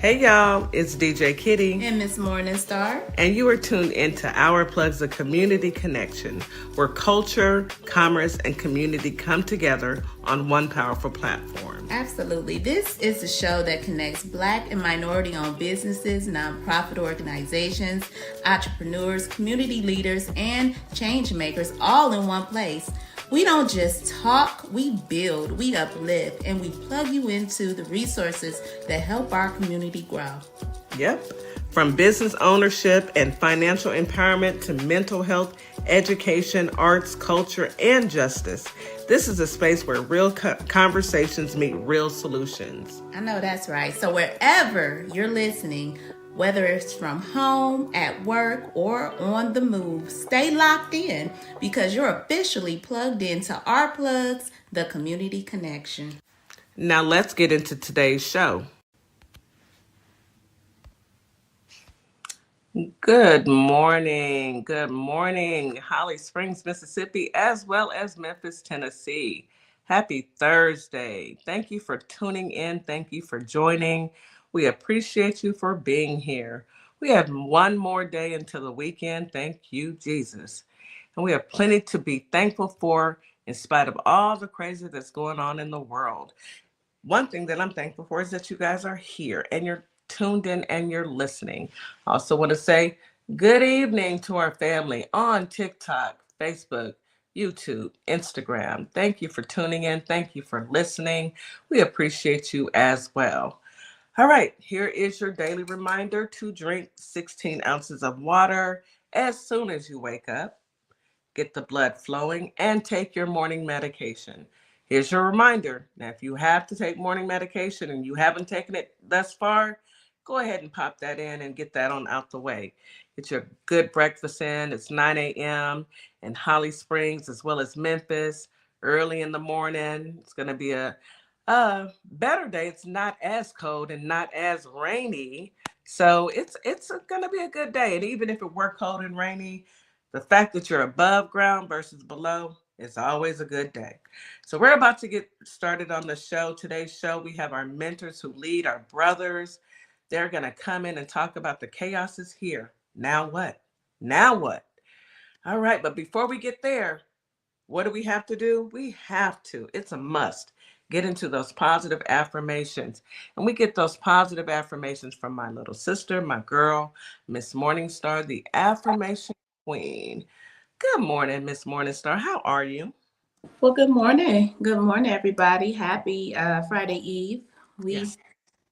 Hey y'all, it's DJ Kitty. And Miss Morningstar. And you are tuned into Our Plugs, a community connection where culture, commerce, and community come together on one powerful platform. Absolutely. This is a show that connects Black and minority-owned businesses, nonprofit organizations, entrepreneurs, community leaders, and change makers all in one place. We don't just talk, we build, we uplift, and we plug you into the resources that help our community grow. Yep. From business ownership and financial empowerment to mental health, education, arts, culture, and justice. This is a space where real conversations meet real solutions. I know that's right. So wherever you're listening, whether it's from home, at work, or on the move, stay locked in because you're officially plugged into Our Plugs, the community connection. Now let's get into today's show. Good morning. Good morning, Holly Springs, Mississippi, as well as Memphis, Tennessee. Happy Thursday. Thank you for tuning in. Thank you for joining. We appreciate you for being here. We have one more day until the weekend. Thank you, Jesus. And we have plenty to be thankful for in spite of all the crazy that's going on in the world. One thing that I'm thankful for is that you guys are here and you're tuned in and you're listening. I also want to say good evening to our family on TikTok, Facebook, YouTube, Instagram. Thank you for tuning in. Thank you for listening. We appreciate you as well. All right, here is your daily reminder to drink 16 ounces of water as soon as you wake up, get the blood flowing, and take your morning medication. Here's your reminder. Now, if you have to take morning medication and you haven't taken it thus far, go ahead and pop that in and get that on out the way. Get your good breakfast in. It's 9 a.m. in Holly Springs as well as Memphis, early in the morning. It's going to be a better day. It's not as cold and not as rainy. So it's going to be a good day. And even if it were cold and rainy, the fact that you're above ground versus below is always a good day. So we're about to get started on the show. Today's show, we have our mentors who lead, our brothers. They're going to come in and talk about the chaos is here. Now what? Now what? All right, but before we get there, what do we have to do? We have to. It's a must. Get into those positive affirmations. And we get those positive affirmations from my little sister, my girl, Miss Morningstar, the affirmation queen. Good morning, Miss Morningstar. How are you? Well, good morning. Good morning, everybody. Happy Friday Eve. Yes.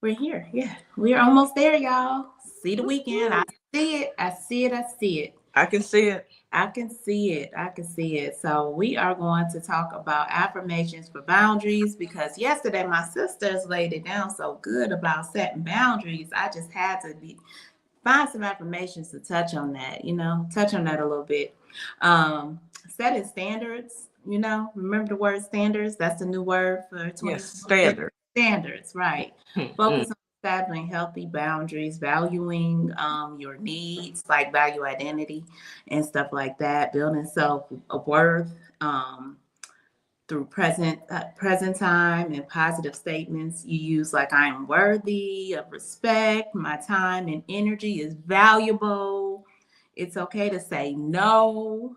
We're here. Yeah, we're almost there, y'all. See the weekend. I see it. I see it. I see it. I can see it. I can see it. I can see it. So we are going to talk about affirmations for boundaries because yesterday my sisters laid it down so good about setting boundaries. I just had to find some affirmations to touch on that, touch on that a little bit. Setting standards, remember the word standards? That's the new word for 2020. Yes, standard. Standards, right. Focus on establishing healthy boundaries, valuing your needs, like value identity and stuff like that, building self-worth through present time and positive statements. You use like, I am worthy of respect, my time and energy is valuable. It's okay to say no.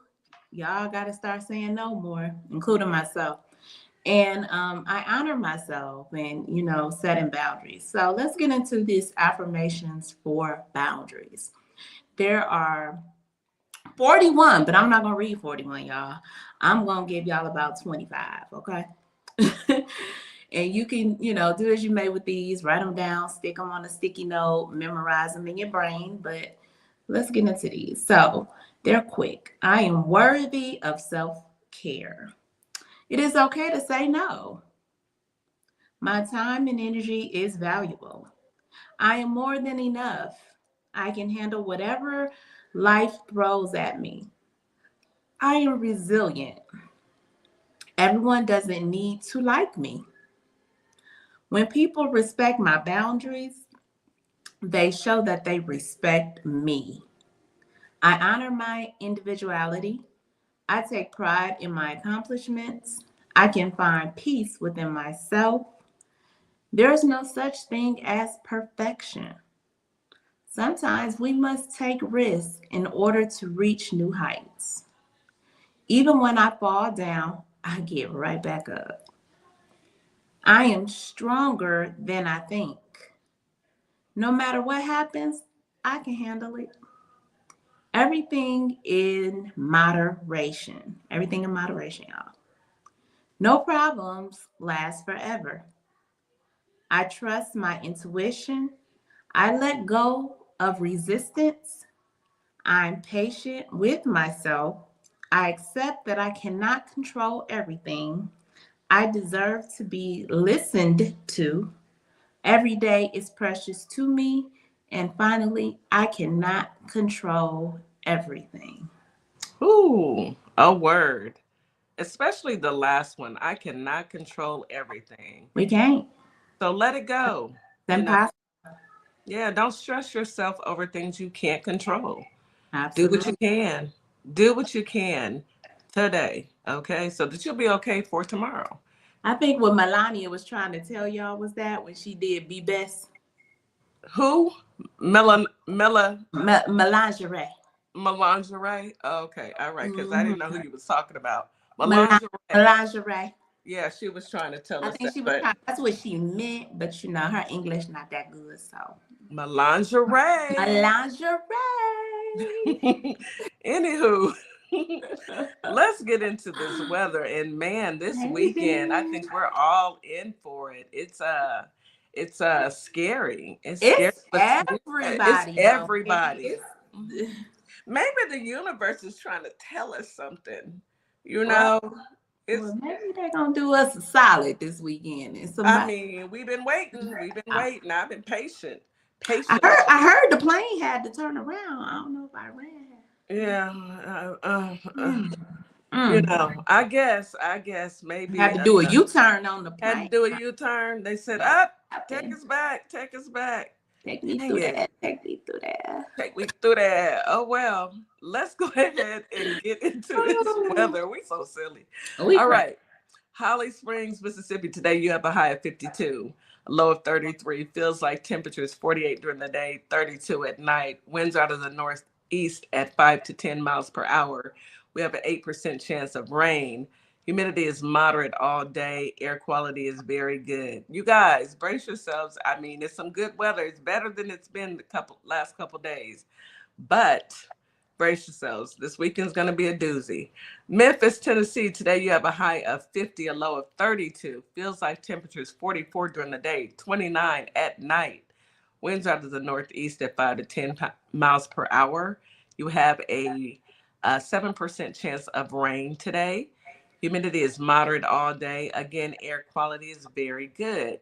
Y'all got to start saying no more, including myself. And I honor myself and, setting boundaries. So let's get into these affirmations for boundaries. There are 41, but I'm not going to read 41, y'all. I'm going to give y'all about 25, okay? And you can, do as you may with these. Write them down, stick them on a sticky note, memorize them in your brain. But let's get into these. So they're quick. I am worthy of self-care. It is okay to say no. My time and energy is valuable. I am more than enough. I can handle whatever life throws at me. I am resilient. Everyone doesn't need to like me. When people respect my boundaries, they show that they respect me. I honor my individuality. I take pride in my accomplishments. I can find peace within myself. There is no such thing as perfection. Sometimes we must take risks in order to reach new heights. Even when I fall down, I get right back up. I am stronger than I think. No matter what happens, I can handle it. Everything in moderation. Everything in moderation, y'all. No problems last forever. I trust my intuition. I let go of resistance. I'm patient with myself. I accept that I cannot control everything. I deserve to be listened to. Every day is precious to me. And finally, I cannot control everything. Ooh, a word. Especially the last one. I cannot control everything. We can't. So let it go. It's You know, impossible. yeah, don't stress yourself over things you can't control. Do what you Absolutely. can. Do what you can today. Okay. So that you'll be okay for tomorrow. I think what Melania was trying to tell y'all was that when she did Be Best, Who? Melangerie. Melangerie. Okay. All right. Because I didn't know who Mm-hmm. you was talking about. Melangerie. Melangerie. Yeah, she was trying to tell I us think that. she was But trying, that's what she meant, but her English not that good. So Melangerie. Melangerie. Anywho, let's get into this weather. And man, this Hey, weekend, I Jen. think we're all in for it. It's scary. It's scary, It's but it's everybody though. everybody. It's Mhm. Maybe the universe is trying to tell us something. You well, know, it's well, maybe they're gonna do us a solid this weekend. And I somebody mean, we've been waiting. We've been I waiting. I've been patient. I Patient. heard I heard the plane had to turn around. I don't know if I read. Yeah. Mm, You mm. know, I guess Had maybe to do a U-turn on the had to plane. do a U-turn. They said, That up, take happened. us back, take us back. Take me Dang through it. that. Take me through that. Take me through that. Oh well. Let's go ahead and get into this weather. We so silly. We All crazy. right. Holly Springs, Mississippi. Today you have a high of 52, a low of 33. Feels like temperatures 48 during the day, 32 at night. Winds out of the northeast at 5 to 10 miles per hour. We have an 8% chance of rain. Humidity is moderate all day. Air quality is very good. You guys, brace yourselves. I mean, it's some good weather. It's better than it's been the last couple days. But brace yourselves. This weekend's going to be a doozy. Memphis, Tennessee. Today you have a high of 50, a low of 32. Feels like temperatures 44 during the day, 29 at night. Winds out of the northeast at 5 to 10 miles per hour. You have a 7% chance of rain today. Humidity is moderate all day. Again, air quality is very good.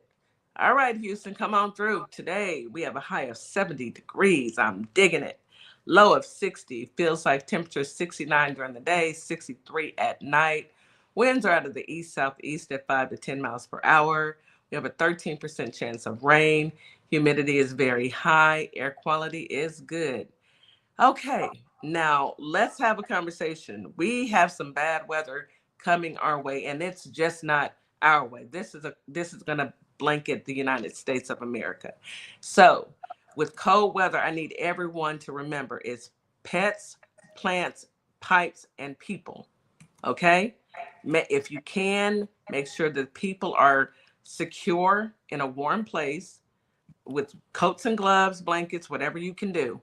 All right, Houston, come on through. Today we have a high of 70 degrees. I'm digging it. Low of 60. Feels like temperature 69 during the day, 63 at night. Winds are out of the east southeast at 5 to 10 miles per hour. We have a 13% chance of rain. Humidity is very high. Air quality is good. Okay, now let's have a conversation. We have some bad weather coming our way, and it's just not our way. This is going to blanket the United States of America. So, with cold weather, I need everyone to remember it's pets, plants, pipes, and people. Okay? If you can, make sure that people are secure in a warm place with coats and gloves, blankets, whatever you can do.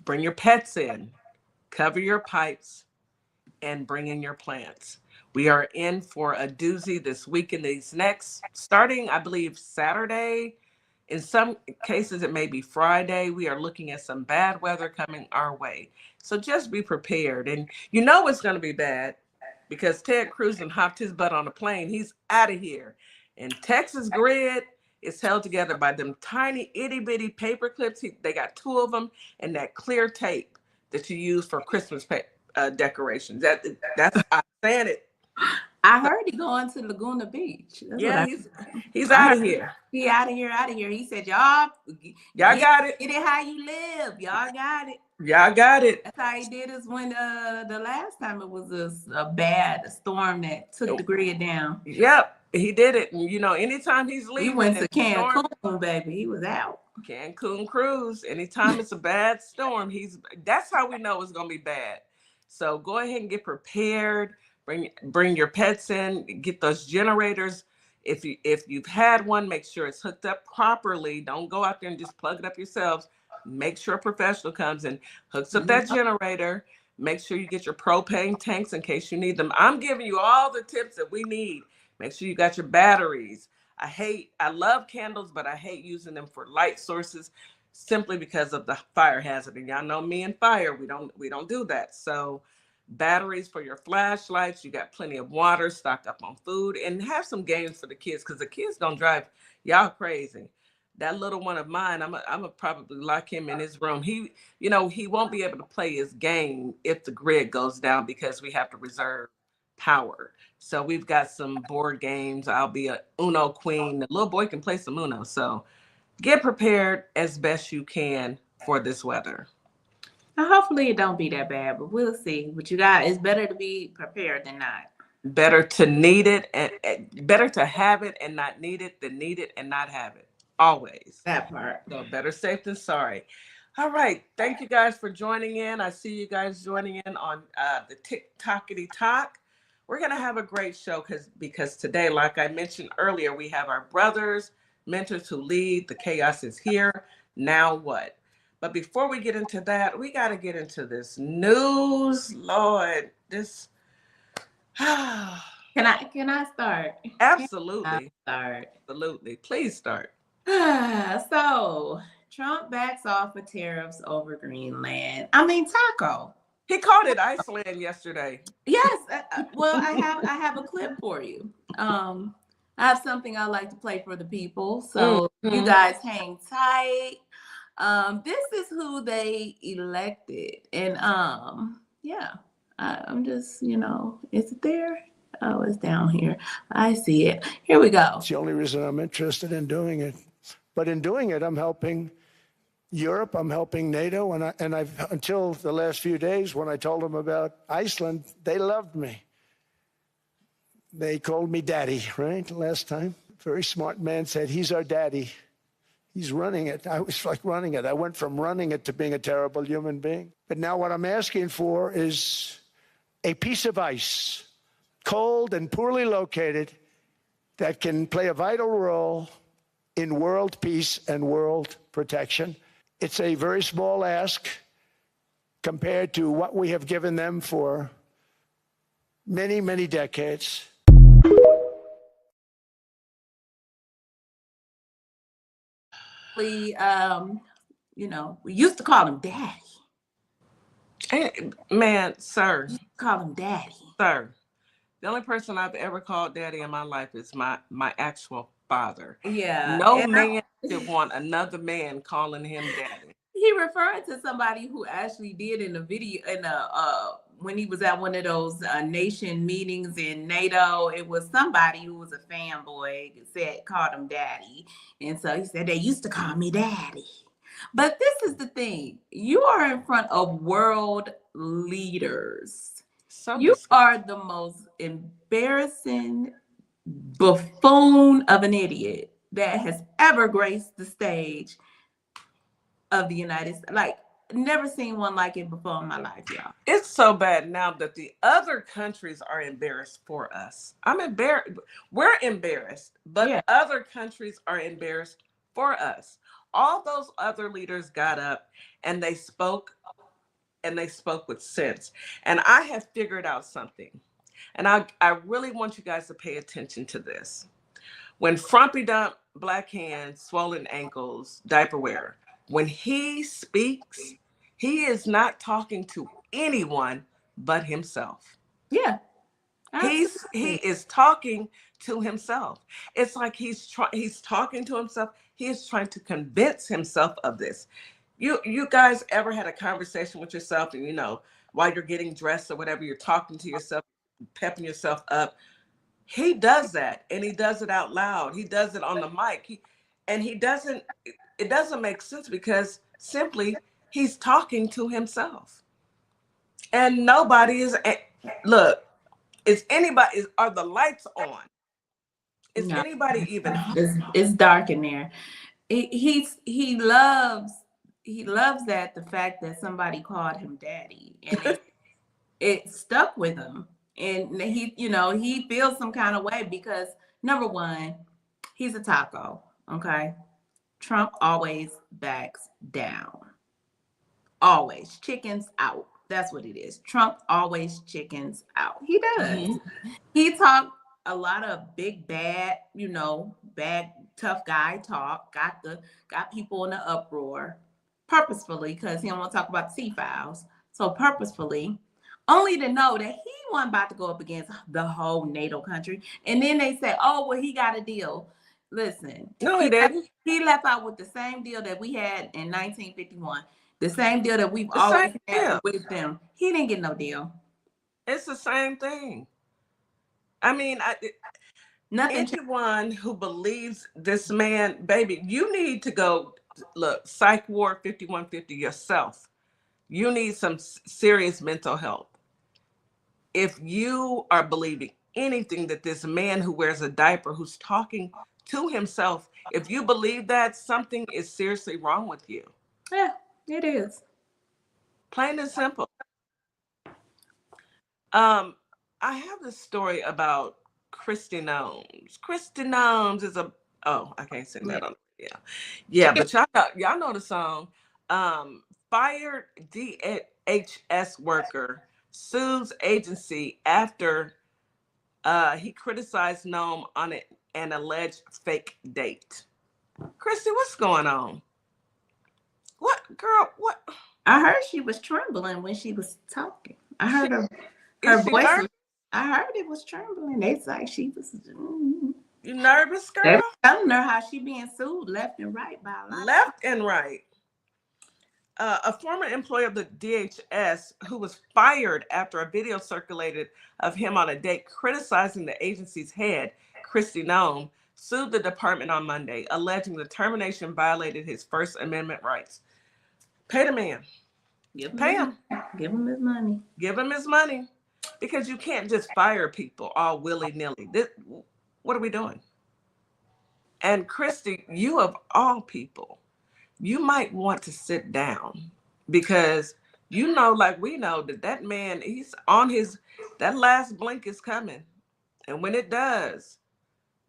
Bring your pets in, cover your pipes, and bring in your plants. We are in for a doozy this week and these next, starting, I believe, Saturday. In some cases, it may be Friday. We are looking at some bad weather coming our way. So just be prepared. And you know it's going to be bad because Ted Cruz done hopped his butt on a plane. He's out of here. And Texas Grid is held together by them tiny itty bitty paper clips. They got two of them and that clear tape that you use for Christmas decorations. That's I'm saying it. I heard he going to Laguna Beach. That's what Yeah, I. he's I out heard. of here. He out of here, out of here. He said, "Y'all Y'all got it. get it how you live. Y'all got it." Y'all got it. That's how he did us when the last time it was a bad storm that took the grid down. Yep. He did it. And, anytime he's We leaving went and to the storm, Cancun, baby. He was out. Cancun cruise, anytime it's a bad storm, that's how we know it's going to be bad. So go ahead and get prepared. Bring your pets in, get those generators. If you've had one, make sure it's hooked up properly. Don't go out there and just plug it up yourselves. Make sure a professional comes and hooks up that generator. Make sure you get your propane tanks in case you need them. I'm giving you all the tips that we need. Make sure you got your batteries. I love candles, but I hate using them for light sources simply because of the fire hazard. And y'all know me and fire, we don't do that. So batteries for your flashlights, you got plenty of water, stock up on food, and have some games for the kids because the kids gonna drive y'all crazy. That little one of mine, I'm gonna probably lock him in his room. He won't be able to play his game if the grid goes down because we have to reserve power. So we've got some board games. I'll be a Uno queen. The little boy can play some Uno. So get prepared as best you can for this weather. Now, hopefully it don't be that bad, but we'll see. But it's better to be prepared than not. Better to need it and better to have it and not need it than need it and not have it. Always. That part. So better safe than sorry. All right. Thank you guys for joining in. I see you guys joining in on the TikTokity Talk. We're going to have a great show because today, like I mentioned earlier, we have our brothers, mentors who lead. The chaos is here. Now what? But before we get into that, we got to get into this news. Lord, this. Can I start? Absolutely. Start. Absolutely. Please start. So Trump backs off of tariffs over Greenland. I mean, Taco. He called it Iceland yesterday. Yes. Well, I have a clip for you. I have something I like to play for the people. So you guys hang tight. This is who they elected. And yeah, I'm just, is it there? Oh, it's down here. I see it. Here we go. It's the only reason I'm interested in doing it. But in doing it, I'm helping Europe, I'm helping NATO, and I've until the last few days when I told them about Iceland, they loved me. They called me daddy, right? Last time. Very smart man said, he's our daddy. He's running it. I was like running it. I went from running it to being a terrible human being. But now what I'm asking for is a piece of ice, cold and poorly located, that can play a vital role in world peace and world protection. It's a very small ask compared to what we have given them for many, many decades. We used to call him daddy. Man, sir. Call him daddy. Sir. The only person I've ever called daddy in my life is my actual father. Yeah. No man should want another man calling him daddy. He referred to somebody who actually did in a video when he was at one of those nation meetings in NATO. It was somebody who was a fanboy called him daddy. And so he said, they used to call me daddy. But this is the thing. You are in front of world leaders. You are the most embarrassing buffoon of an idiot that has ever graced the stage of the United States. Like, never seen one like it before in my life, y'all. It's so bad now that the other countries are embarrassed for us. I'm embarrassed. We're embarrassed, but other countries are embarrassed for us. All those other leaders got up and they spoke with sense. And I have figured out something. And I really want you guys to pay attention to this. When Frumpy Dump, black hands, swollen ankles, diaper wearer, when he speaks, he is not talking to anyone but himself. Yeah. He is talking to himself. It's like he's talking to himself. He is trying to convince himself of this. You guys ever had a conversation with yourself and, while you're getting dressed or whatever, you're talking to yourself, pepping yourself up. He does that, and he does it out loud. He does it on the mic. It doesn't make sense because simply he's talking to himself. And nobody is, look, are the lights on? Is No, anybody even it's dark in there. He loves that the fact that somebody called him daddy, and it stuck with him, and he feels some kind of way because number one, he's a taco. Okay, Trump always backs down. Always chickens out. That's what it is. Trump always chickens out. He does. Mhm. He talked a lot of big bad, bad tough guy talk. Got people in the uproar purposefully because he don't want to talk about the C files. So purposefully, only to know that he wasn't about to go up against the whole NATO country. And then they say, "Oh, well, he got a deal." Listen, No, he didn't. he left out with the same deal that we had in 1951. The same deal that we've The same always had deal. with them. He didn't get no deal. It's the same thing. I mean, Nothing changed. anyone who believes this man, baby, you need to go look, Psych Ward 5150 yourself. You need some serious mental help. If you are believing anything that this man who wears a diaper, who's talking to himself, if you believe that, something is seriously wrong with you. Yeah, it is. Plain and simple. I have this story about Kristi Noem. Kristi Noem is I can't sing that on yeah, but y'all know the song. Fired DHS worker sues agency after he criticized Noem on an alleged fake date. Kristi, what's going on? What, girl? What? I heard she was trembling when she was talking. I heard her Is she voice. nervous? I heard it was trembling. It's like she was. You nervous, They girl? were telling her how she being sued left and right by a lot. Left and right. A former employee of the DHS who was fired after a video circulated of him on a date criticizing the agency's head, Kristi Noem, sued the department on Monday, alleging the termination violated his First Amendment rights. Pay the man. Pay him. Give him his money. Give him his money. Because you can't just fire people all willy-nilly. What are we doing? And Kristi, you of all people, you might want to sit down because like we know that man, he's on that last blink is coming. And when it does,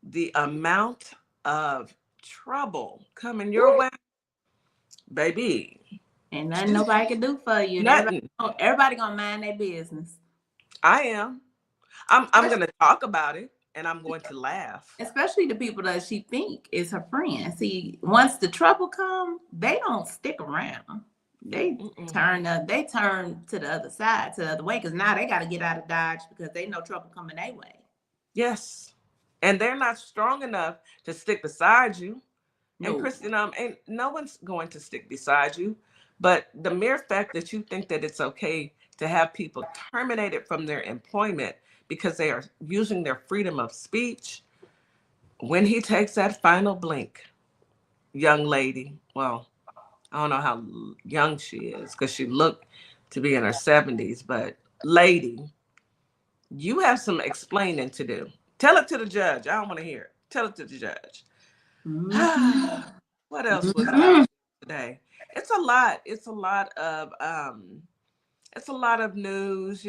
the amount of trouble coming your way, baby. And nothing nobody can do for you. Nothing. Everybody gonna mind their business. I am. I'm going to talk about it and I'm going to laugh. Especially the people that she think is her friend. See, once the trouble comes, they don't stick around. They turn to the other side, to the other way, because now they got to get out of Dodge because they know trouble coming their way. Yes. And they're not strong enough to stick beside you. No. And Kristi, and no one's going to stick beside you. But the mere fact that you think that it's okay to have people terminated from their employment because they are using their freedom of speech, when he takes that final blink, young lady, well, I don't know how young she is because she looked to be in her 70s, but lady, you have some explaining to do. Tell it to the judge. I don't want to hear it. Tell it to the judge. Mm-hmm. What else was happening today? It's a lot. It's a lot of news,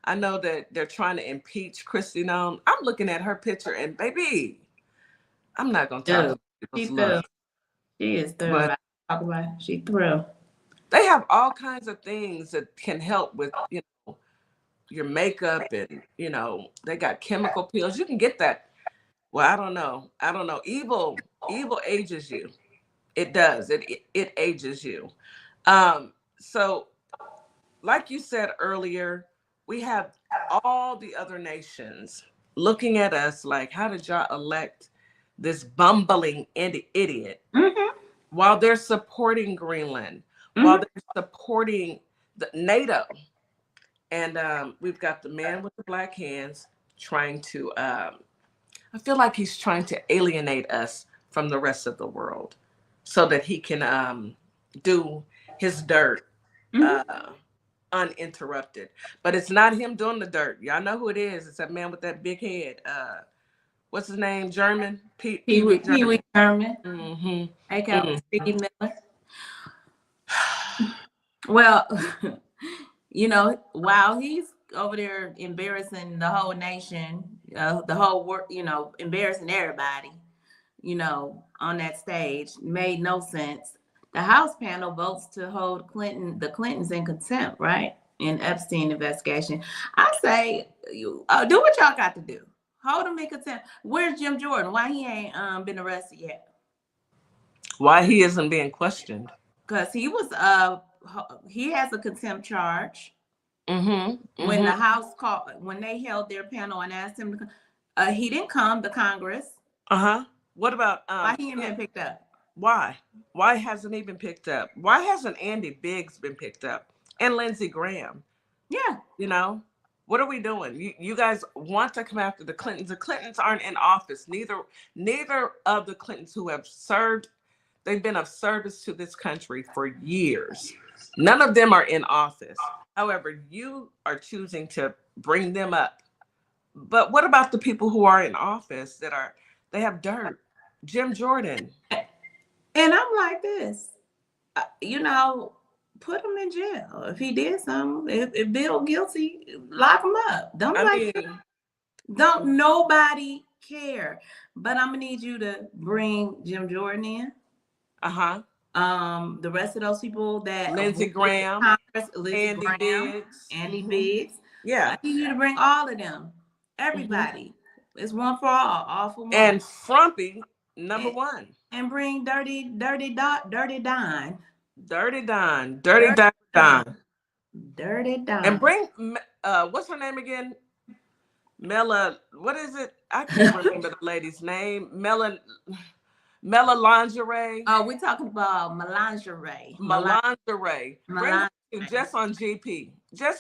I know that they're trying to impeach Kristi Noem. I'm looking at her picture and baby, I'm not gonna talk She is thrilled. Talk about it. She thrilled. They have all kinds of things that can help with, your makeup and, they got chemical peels. You can get that. Well, I don't know. Evil ages you. It does. It ages you. So like you said earlier, we have all the other nations looking at us like, how did y'all elect this bumbling idiot while they're supporting Greenland, while they're supporting the NATO? And we've got the man with the black hands trying to, I feel like he's trying to alienate us from the rest of the world so that he can do his dirt uninterrupted. But it's not him doing the dirt. Y'all know who it is. It's that man with that big head. what's his name? German? Pee Wee Herman, Mm-hmm. aka Steve Miller. Well, while he's over there embarrassing the whole nation, the whole world, embarrassing everybody, on that stage, made no sense. The House panel votes to hold the Clintons in contempt, right? In Epstein investigation. I say, do what y'all got to do. Hold him in contempt. Where's Jim Jordan? Why he ain't been arrested yet? Why he isn't being questioned? Because he has a contempt charge. Mm-hmm. When the House when they held their panel and asked him to, he didn't come to Congress. What about why he ain't been picked up? Why hasn't he been picked up? Why hasn't Andy Biggs been picked up and Lindsey Graham? Yeah. What are we doing? You guys want to come after the Clintons. The Clintons aren't in office. Neither of the Clintons who have served, they've been of service to this country for years. None of them are in office. However, you are choosing to bring them up. But what about the people who are in office they have dirt? Jim Jordan. And I'm like this, put him in jail. If he did something, if Bill guilty, lock him up. Don't nobody care. But I'm gonna need you to bring Jim Jordan in. The rest of those people that Lindsey Graham, Andy Biggs. Yeah. I need you to bring all of them. Everybody. It's one for all for one. And Frumpy, number one. And bring Dirty Don. Dirty Don. And bring what's her name again? Mela, what is it? I can't remember the lady's name. Mela Lingerie. Oh, we're talking about Melangerie. Bring just on GP. Yeah,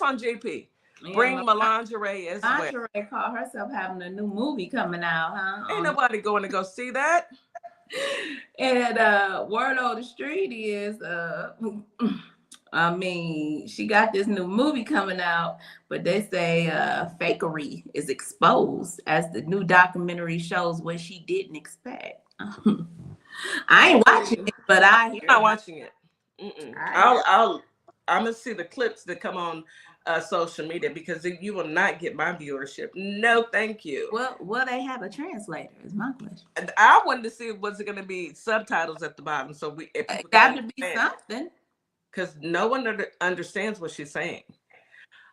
bring Melangerie as well. Melangerie called herself having a new movie coming out, huh? Ain't nobody going to go see that. And word on the street is she got this new movie coming out, but they say fakery is exposed as the new documentary shows what she didn't expect. I ain't watching it, but I hear. I'm not watching it. I'm gonna see the clips that come on social media because you will not get my viewership. No, thank you. Well, they have a translator. Is my question. I wanted to see was it going to be subtitles at the bottom, so it got to be something. Because no one understands what she's saying.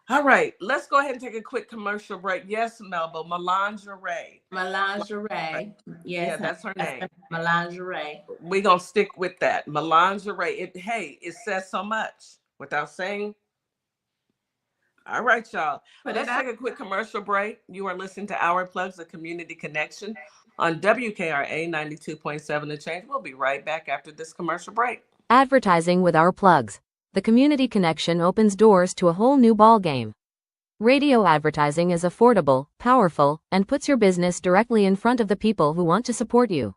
All right, let's go ahead and take a quick commercial break. Yes, Melba, Melangerie. Yes, yeah, that's her name. Melangerie. We're going to stick with that. Melangerie. It says so much without saying. All right, y'all. Let's take a quick commercial break. You are listening to Our Plugs, the Community Connection on WKRA 92.7 The Change. We'll be right back after this commercial break. Advertising with Our Plugs. The Community Connection opens doors to a whole new ballgame. Radio advertising is affordable, powerful, and puts your business directly in front of the people who want to support you.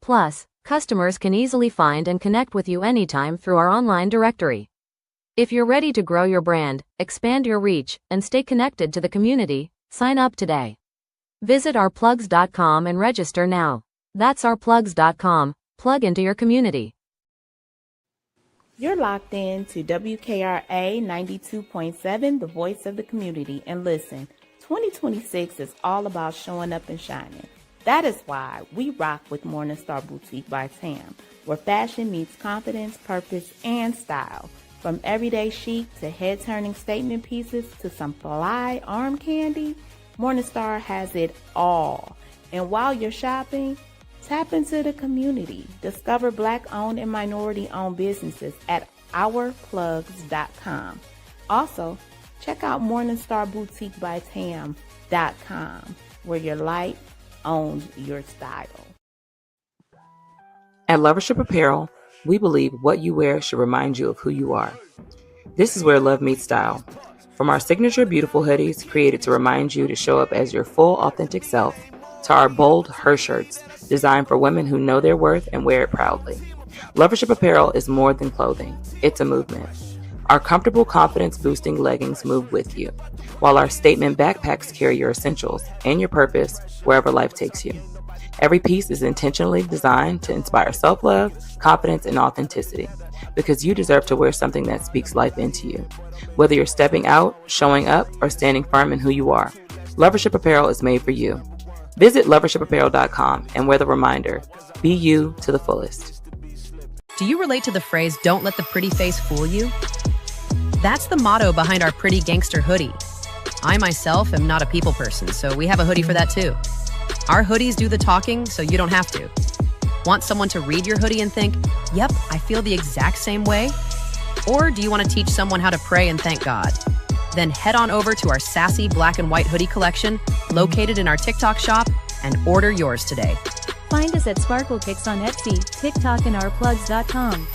Plus, customers can easily find and connect with you anytime through our online directory. If you're ready to grow your brand, expand your reach, and stay connected to the community, sign up today. Visit ourplugs.com and register now. That's ourplugs.com. Plug into your community. You're locked in to WKRA 92.7, the voice of the community. And listen, 2026 is all about showing up and shining. That is why we rock with Morningstar Boutique by Tam, where fashion meets confidence, purpose, and style. From everyday chic to head-turning statement pieces to some fly arm candy, Morningstar has it all. And while you're shopping, tap into the community. Discover Black-owned and minority-owned businesses at ourplugs.com. Also, check out MorningstarBoutiqueByTam.com, where your light owns your style. At Lovership Apparel, we believe what you wear should remind you of who you are. This is where love meets style. From our signature beautiful hoodies created to remind you to show up as your full authentic self, to our bold her shirts designed for women who know their worth and wear it proudly. Lovership Apparel is more than clothing. It's a movement. Our comfortable, confidence-boosting leggings move with you, while our statement backpacks carry your essentials and your purpose wherever life takes you. Every piece is intentionally designed to inspire self-love, confidence, and authenticity, because you deserve to wear something that speaks life into you. Whether you're stepping out, showing up, or standing firm in who you are, Lovership Apparel is made for you. Visit lovershipapparel.com and wear the reminder, be you to the fullest. Do you relate to the phrase, "Don't let the pretty face fool you"? That's the motto behind our Pretty Gangster hoodie. I myself am not a people person, so we have a hoodie for that too. Our hoodies do the talking, so you don't have to. Want someone to read your hoodie and think, "Yep, I feel the exact same way"? Or do you want to teach someone how to pray and thank God? Then head on over to our sassy black and white hoodie collection, located in our TikTok shop, and order yours today. Find us at Sparkle Kicks on Etsy, TikTok, and ourplugs.com.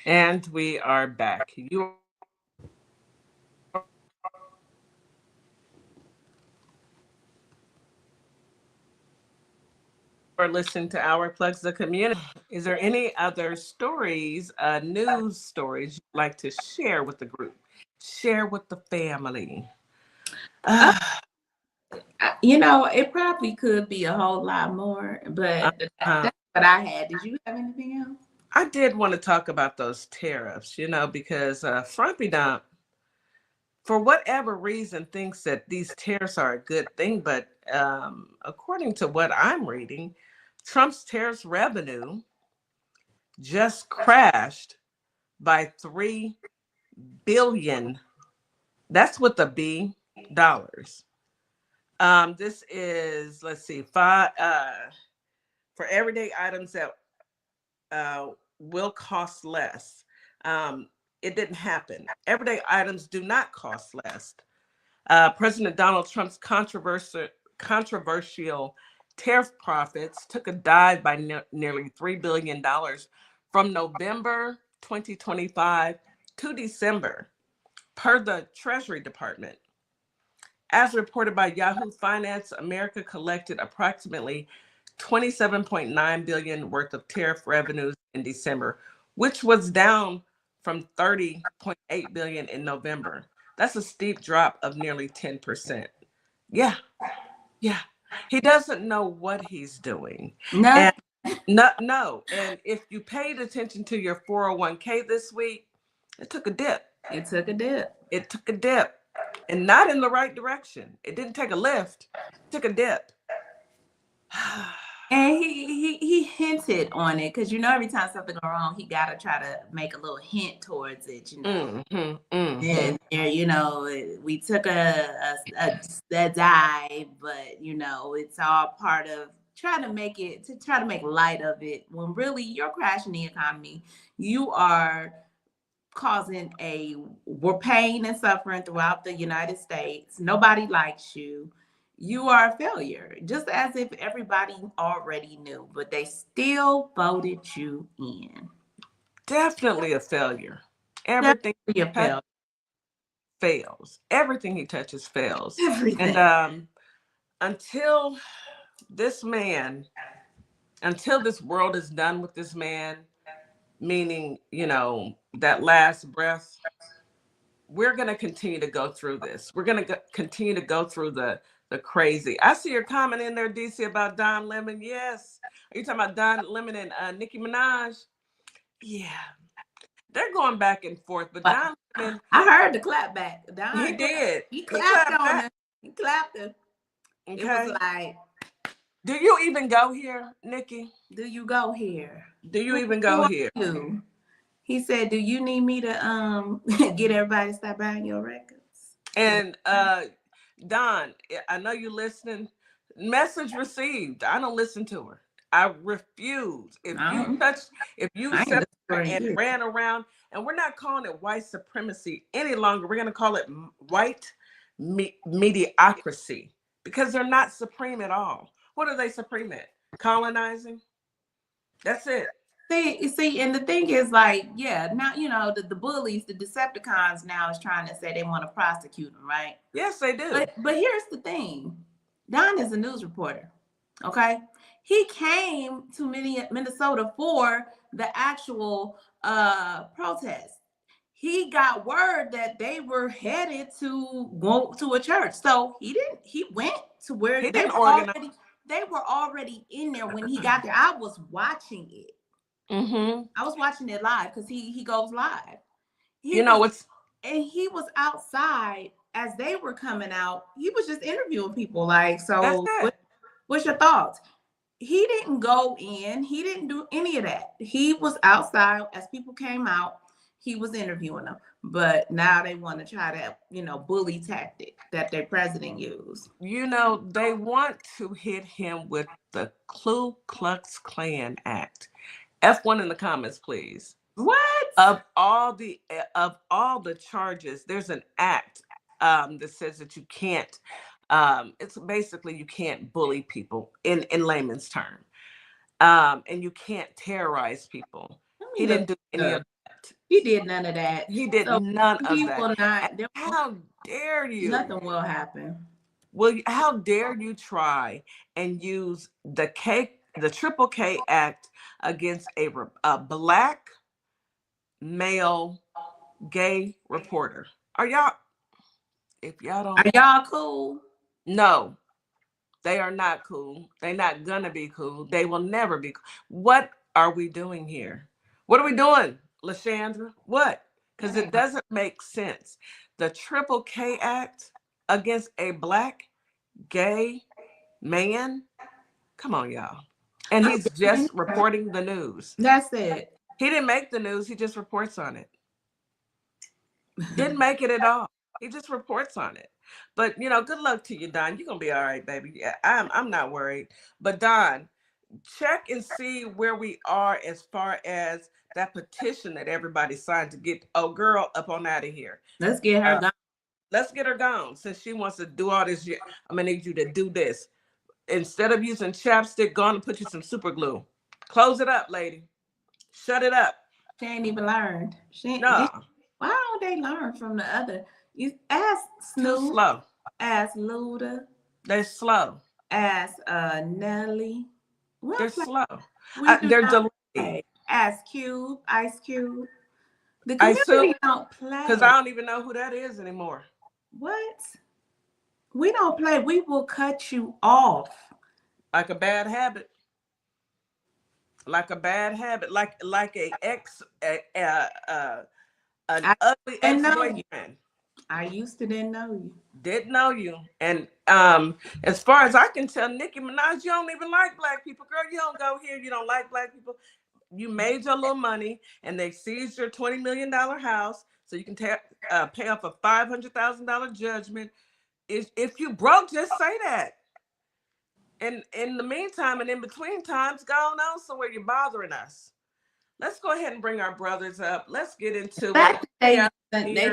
And we are back. You are listening to Our Plugs the Community. Is there any other stories, news stories you'd like to share with the group? Share with the family? It probably could be a whole lot more, but that's what I had. Did you have anything else? I did want to talk about those tariffs, because Frumpy Dump, for whatever reason, thinks that these tariffs are a good thing. But according to what I'm reading, Trump's tariffs revenue just crashed by $3 billion. That's with a B, dollars. This is, let's see, for everyday items that will cost less. It didn't happen. Everyday items do not cost less. President Donald Trump's controversial tariff profits took a dive by nearly $3 billion from November 2025 to December, per the Treasury Department. As reported by Yahoo Finance, America collected approximately $27.9 billion worth of tariff revenues in December, which was down from $30.8 billion in November. That's a steep drop of nearly 10%. Yeah. He doesn't know what he's doing. No. No. And if you paid attention to your 401k this week, it took a dip. It took a dip. And not in the right direction. It didn't take a lift. It took a dip. And he hinted on it, because every time something goes wrong, he gotta try to make a little hint towards it. And we took a dive, but it's all part of trying to make light of it, when really you're crashing the economy. You are causing we're pain and suffering throughout the United States. Nobody likes you. You are a failure, just as if everybody already knew, but they still voted you in. Definitely a failure. Everything fails. Everything he touches fails. Everything. And until this world is done with this man, meaning, that last breath, we're going to continue to go through this. We're going to continue to go through the crazy. I see your comment in there, DC, about Don Lemon. Yes. Are you talking about Don Lemon and Nicki Minaj? Yeah. They're going back and forth, but Don Lemon, I heard the clap back. He did. He clapped on her. He clapped her. Okay. It was like, do you even go here, Nikki? do you go here? Do you even go here? He said, do you need me to get everybody to stop buying your records? And Don, I know you're listening. Message received. I don't listen to her. I refuse. If you said and ran around, and we're not calling it white supremacy any longer. We're going to call it white mediocrity, because they're not supreme at all. What are they supreme at? Colonizing? That's it. See, and the thing is, like, now, the bullies, the Decepticons now is trying to say they want to prosecute them, right? Yes, they do. But here's the thing. Don is a news reporter, okay? He came to Minnesota for the actual protest. He got word that they were headed to go to a church. So he went to where He they didn't were organize. already in there when he got there. I was watching it. Mm-hmm. I was watching it live because he goes live. You know what's And he was outside as they were coming out. He was just interviewing people like, that's so it. what's your thoughts? He didn't go in. He didn't do any of that. He was outside as people came out. He was interviewing them. But now they want to try that, bully tactic that their president used. You know, they want to hit him with the Ku Klux Klan Act. F1 in the comments, please. What? Of all the charges, there's an act that says that you can't. It's basically you can't bully people in layman's term, and you can't terrorize people. He didn't do any of that. He did none of that. He did So none of he that. will not. How dare you? Nothing will happen. Well, how dare you try and use the Triple K Act against a black male gay reporter? If y'all don't, Are y'all cool? no, they are not cool. They're not gonna be cool. They will never be cool. What are we doing here? What are we doing, LaShandra? What? Because it doesn't make sense. The Triple K Act against a black gay man? Come on, y'all. And he's just reporting the news. That's it. He didn't make the news. He just reports on it. Didn't make it at all. He just reports on it. But, good luck to you, Don. You're going to be all right, baby. Yeah, I'm not worried. But, Don, check and see where we are as far as that petition that everybody signed to get girl up on out of here. Let's get her gone. Let's get her gone since she wants to do all this. I'm going to need you to do this. Instead of using chapstick, go on and put you some super glue. Close it up, lady. Shut it up. She ain't even learned. No. Why don't they learn from the other? You ask Snoop. Too slow. Ask Luda. They're slow. Ask Nelly. They're slow. They're They're delayed. Ask Cube, Ice Cube. The Ice community Cube? don't play. Because I don't even know who that is anymore. What? We don't play. We will cut you off. Like a bad habit. Like a bad habit. Like an ugly ex-boyfriend. I used to didn't know you. Didn't know you. And as far as I can tell, Nicki Minaj, you don't even like black people. Girl, you don't go here. You don't like black people. You made your little money and they seized your $20 million house so you can pay off a $500,000 judgment. If you broke, just say that. And in the meantime and in between times, go on somewhere. You're bothering us. Let's go ahead and bring our brothers up. Let's get into it. They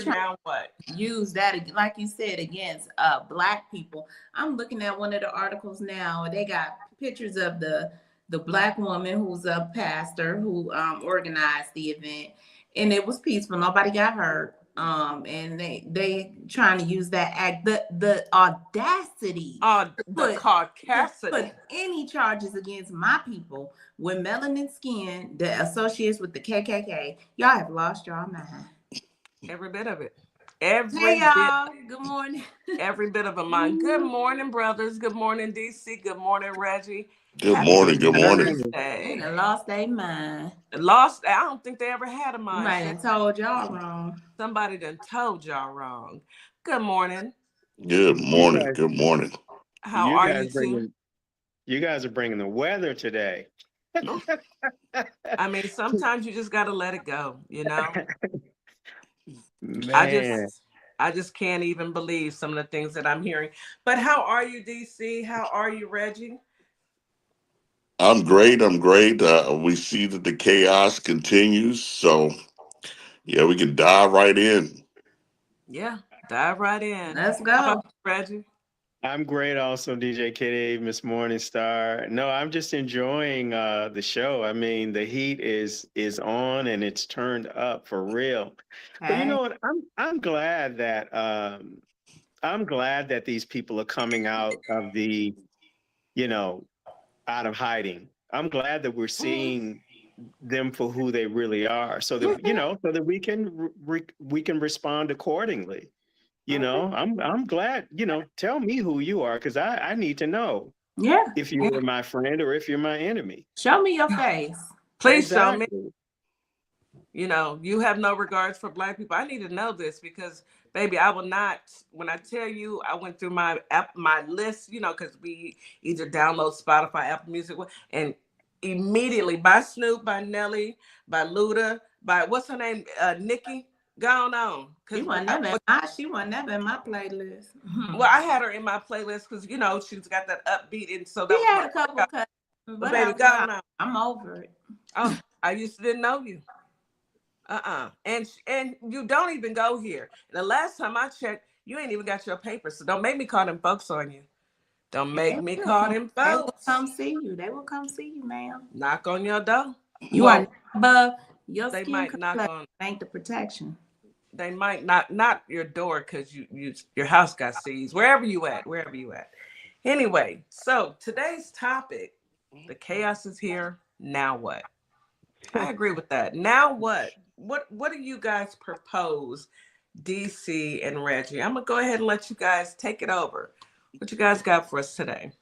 now what? Use that, like you said, against black people. I'm looking at one of the articles now. They got pictures of the black woman who's a pastor who organized the event, and it was peaceful. Nobody got hurt. And they trying to use that act, the audacity, the caucasity, put any charges against my people with melanin skin that associates with the KKK. Y'all have lost your mind. Every bit of it. Hey y'all. Good morning. Every bit of a mind. Good morning, brothers. Good morning, DC. Good morning, Reggie. Good morning. Good morning. They lost their mind. Lost. I don't think they ever had a mind. Somebody done told y'all wrong. Somebody done told y'all wrong. Good morning. Good morning. Good morning. How are you? You guys are bringing the weather today. I mean, sometimes you just got to let it go, Man. I just can't even believe some of the things that I'm hearing. But how are you, DC? How are you, Reggie? I'm great. We see that the chaos continues. So, yeah, we can dive right in. Yeah, dive right in. Let's go. How about you, Reggie? I'm great also, DJ Kitty, Miss Morningstar. No, I'm just enjoying the show. I mean, the heat is on and it's turned up for real. But you know what? I'm glad that these people are coming out of the, out of hiding. I'm glad that we're seeing them for who they really are, so that so that we can respond accordingly. I'm glad. Tell me who you are, because I need to know Yeah. if you're my friend or if you're my enemy. Show me your face. Please show me. Exactly. You have no regards for Black people. I need to know this because, baby, I will not. When I tell you, I went through my list, because we either download Spotify, Apple Music, and immediately by Snoop, by Nelly, by Luda, by what's her name, Nikki. Gone on. She wasn't never in my playlist. Well, I had her in my playlist because she's got that upbeat, and so that we had a couple cuts, but baby, gone on. I'm over it. Oh, I used to didn't know you. And you don't even go here. The last time I checked, you ain't even got your papers. So don't make me call them folks on you. Don't make me call them folks. They will come see you. They will come see you, ma'am. Knock on your door. You are above your they skin might knock on. Ain't the protection. They might not your door because your house got seized. Wherever you at. Anyway, so today's topic, the chaos is here. Now what? I agree with that. Now what? What do you guys propose, DC and Reggie? I'm gonna go ahead and let you guys take it over. What you guys got for us today?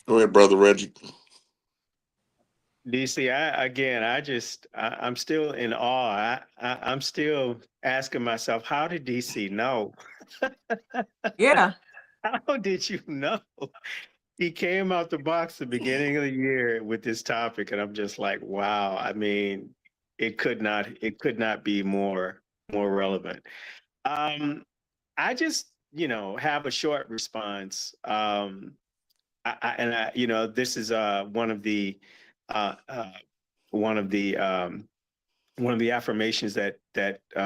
Go ahead, brother Reggie. DC, I'm still in awe. I'm still asking myself, how did DC know? Yeah. How did you know? He came out the box the beginning of the year with this topic, and I'm just like, wow. I mean, it could not be more relevant. I just, have a short response. This is one of the affirmations that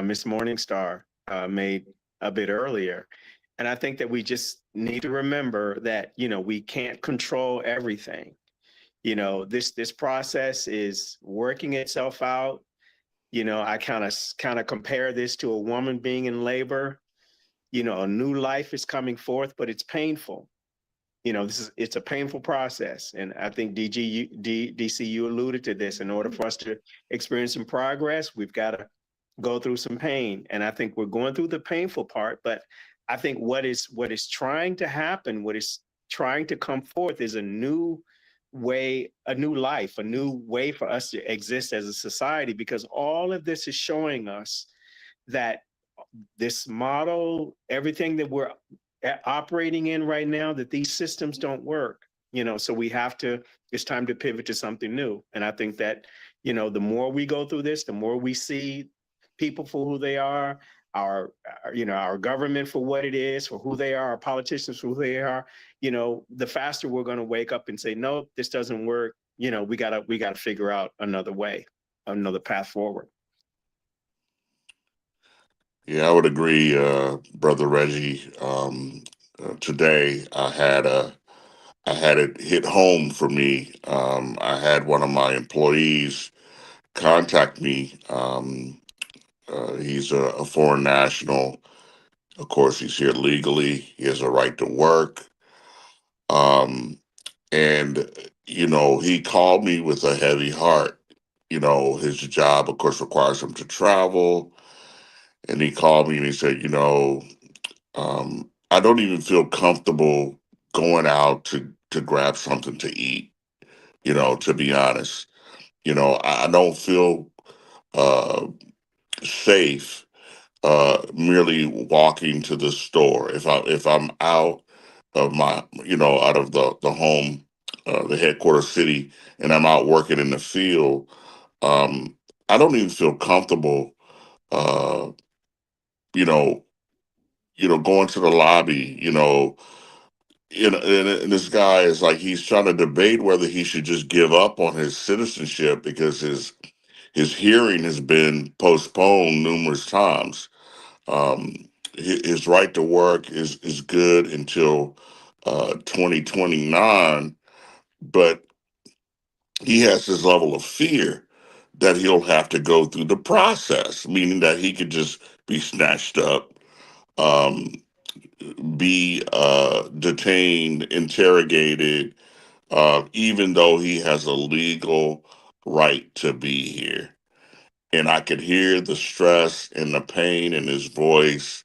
Miss Morningstar made a bit earlier. And I think that we just need to remember that, we can't control everything. This process is working itself out. I kind of compare this to a woman being in labor. A new life is coming forth, but it's painful. It's a painful process. And I think DC, you alluded to this. In order for us to experience some progress, we've got to go through some pain. And I think we're going through the painful part, but I think what is trying to happen, what is trying to come forth is a new way, a new life, a new way for us to exist as a society, because all of this is showing us that this model, everything that we're operating in right now, that these systems don't work, so it's time to pivot to something new. And I think that, the more we go through this, the more we see people for who they are, our government for what it is, for who they are, our politicians for who they are, the faster we're going to wake up and say, no, this doesn't work. We gotta figure out another way, another path forward. Yeah, I would agree, brother Reggie. Today I had it hit home for me. I had one of my employees contact me. He's a foreign national. Of course, he's here legally. He has a right to work. And he called me with a heavy heart. His job, of course, requires him to travel. And he called me and he said, I don't even feel comfortable going out to grab something to eat, to be honest. I don't feel safe merely walking to the store. If I'm out of my, out of the home, the headquarters city, and I'm out working in the field, I don't even feel comfortable, you know, going to the lobby, and this guy is like, he's trying to debate whether he should just give up on his citizenship because his hearing has been postponed numerous times. His right to work is good until 2029, but he has this level of fear that he'll have to go through the process, meaning that he could just be snatched up, be detained, interrogated, even though he has a legal right to be here. And I could hear the stress and the pain in his voice.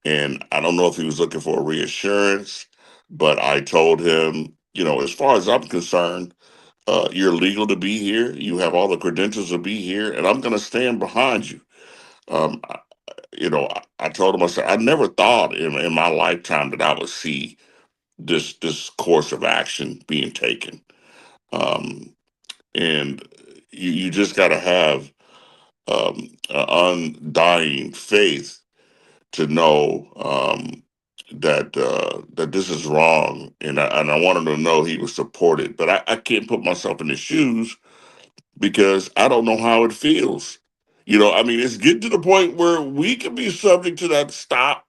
And I don't know if he was looking for a reassurance, but I told him, as far as I'm concerned, you're legal to be here. You have all the credentials to be here, and I'm going to stand behind you. Um, I- I told him, I said, I never thought in my lifetime that I would see this course of action being taken. Um, and you just got to have undying faith to know that this is wrong, and I wanted to know he was supported, but I can't put myself in his shoes because I don't know how it feels. I mean, it's getting to the point where we can be subject to that stop.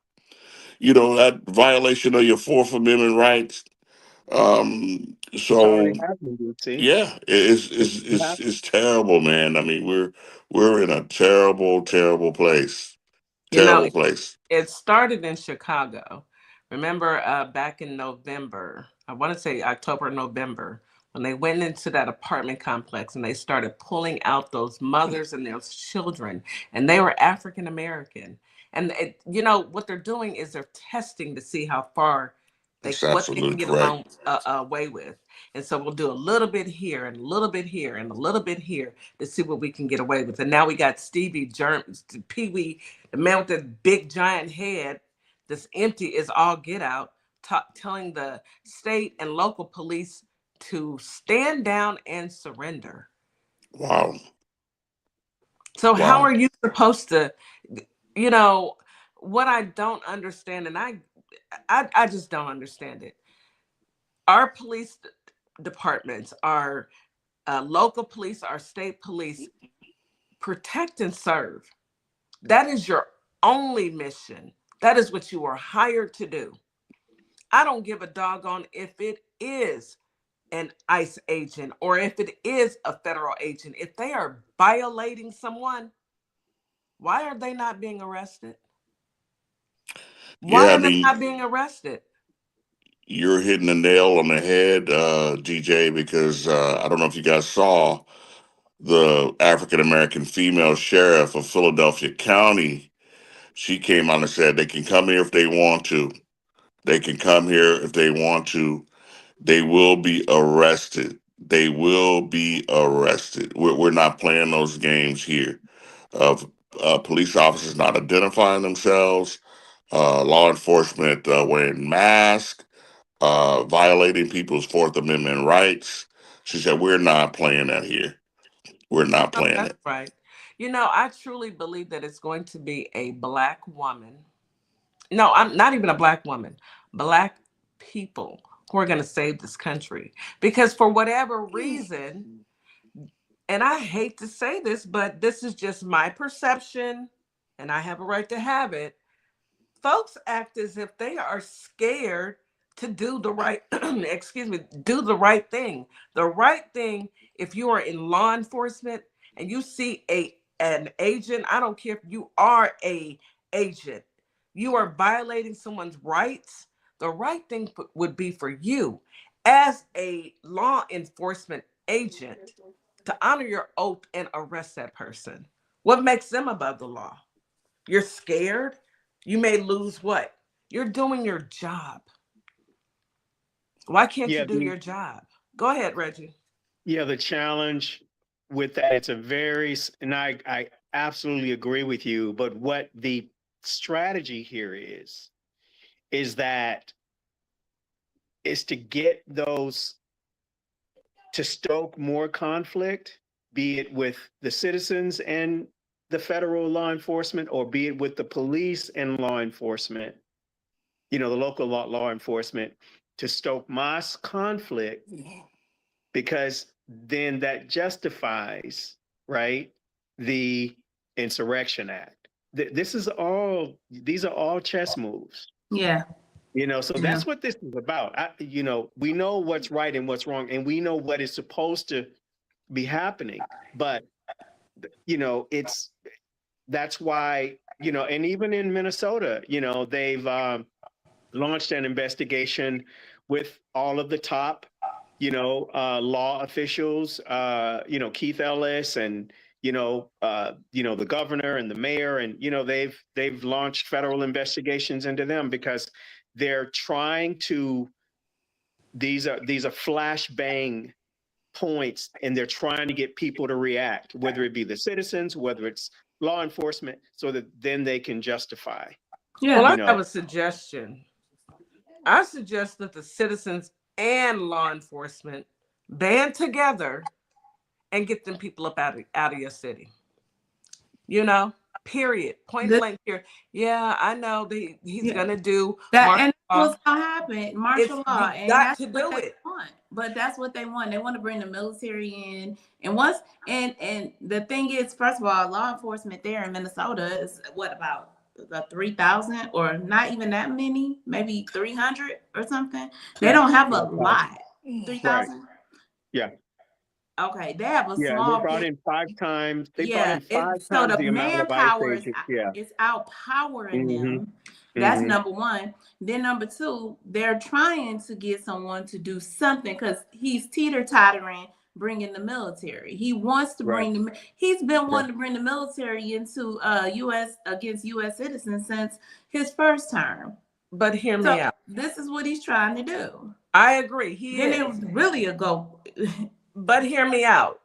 That violation of your Fourth Amendment rights. It's already So happening, you see. yeah, it's terrible, man. I mean, we're in a terrible, terrible place. You know, Terrible place. it started in Chicago. Remember back in November, I want to say October, November, when they went into that apartment complex and they started pulling out those mothers and those children, and they were African American. And what they're doing is they're testing to see how far That's what they can absolutely get correct. away with. And so we'll do a little bit here and a little bit here and a little bit here to see what we can get away with. And now we got Stevie Germs, Pee Wee, the man with the big giant head, that's empty is all get out, telling the state and local police to stand down and surrender. Wow. So how Wow. are you supposed to, what I don't understand, and I just don't understand it. Our police departments, our local police, our state police, protect and serve. That is your only mission. That is what you are hired to do. I don't give a doggone if it is an ICE agent or if it is a federal agent. If they are violating someone, why are they not being arrested? Why Yeah, I are they mean, not being arrested? you're hitting the nail on the head, DJ, because I don't know if you guys saw the African American female sheriff of Philadelphia County. She came out and said they can come here if they want to. They can come here if they want to. They will be arrested. They will be arrested. We're not playing those games here of police officers not identifying themselves, law enforcement wearing masks, violating people's Fourth Amendment rights. She said, we're not playing that here. We're not playing That's it. right. I truly believe that it's going to be a Black woman. No, I'm not even a Black woman. Black people who are going to save this country. Because for whatever reason, and I hate to say this, but this is just my perception, and I have a right to have it. Folks act as if they are scared to do the right, do the right thing. The right thing, if you are in law enforcement and you see an agent, I don't care if you are a agent, you are violating someone's rights. The right thing would be for you as a law enforcement agent to honor your oath and arrest that person. What makes them above the law? You're scared? You may lose what? You're doing your job. Why can't you do your job? Go ahead, Reggie. Yeah, the challenge with that, it's and I absolutely agree with you, but what the strategy here is that is to get those to stoke more conflict, be it with the citizens and the federal law enforcement, or be it with the police and law enforcement, the local law enforcement, to stoke mass conflict, because then that justifies, right, the Insurrection Act. These are all chess moves. Yeah. So that's what this is about. We know what's right and what's wrong, and we know what is supposed to be happening. But, that's why, and even in Minnesota, they've launched an investigation with all of the top law officials, Keith Ellis and, the governor and the mayor, and, they've launched federal investigations into them because they're trying to, these are flashbang points, and they're trying to get people to react, whether it be the citizens, whether it's law enforcement, so that then they can justify. Well, I have a suggestion. I suggest that the citizens and law enforcement band together and get them people up out of your city. Period. Point blank here. Yeah, I know he's gonna do that, and that's what's gonna happen. Martial law, and got that's to what do they it. want. But that's what they want. They want to bring the military in, and the thing is, first of all, law enforcement there in Minnesota is what, about 3,000, or not even that many, maybe 300 or something. They don't have a lot. 3,000. Right. Yeah. Okay, they have a Yeah, small. they brought in 5 times. They brought in 5 times so the the amount of manpower ICE agents. is outpowering them. That's number one. Then number two, they're trying to get someone to do something because he's teeter-tottering bringing the military. He wants to bring he's been wanting to bring the military into against U.S. citizens since his first term. But hear me out. This is what he's trying to do. I agree. It was really a go. But hear me out.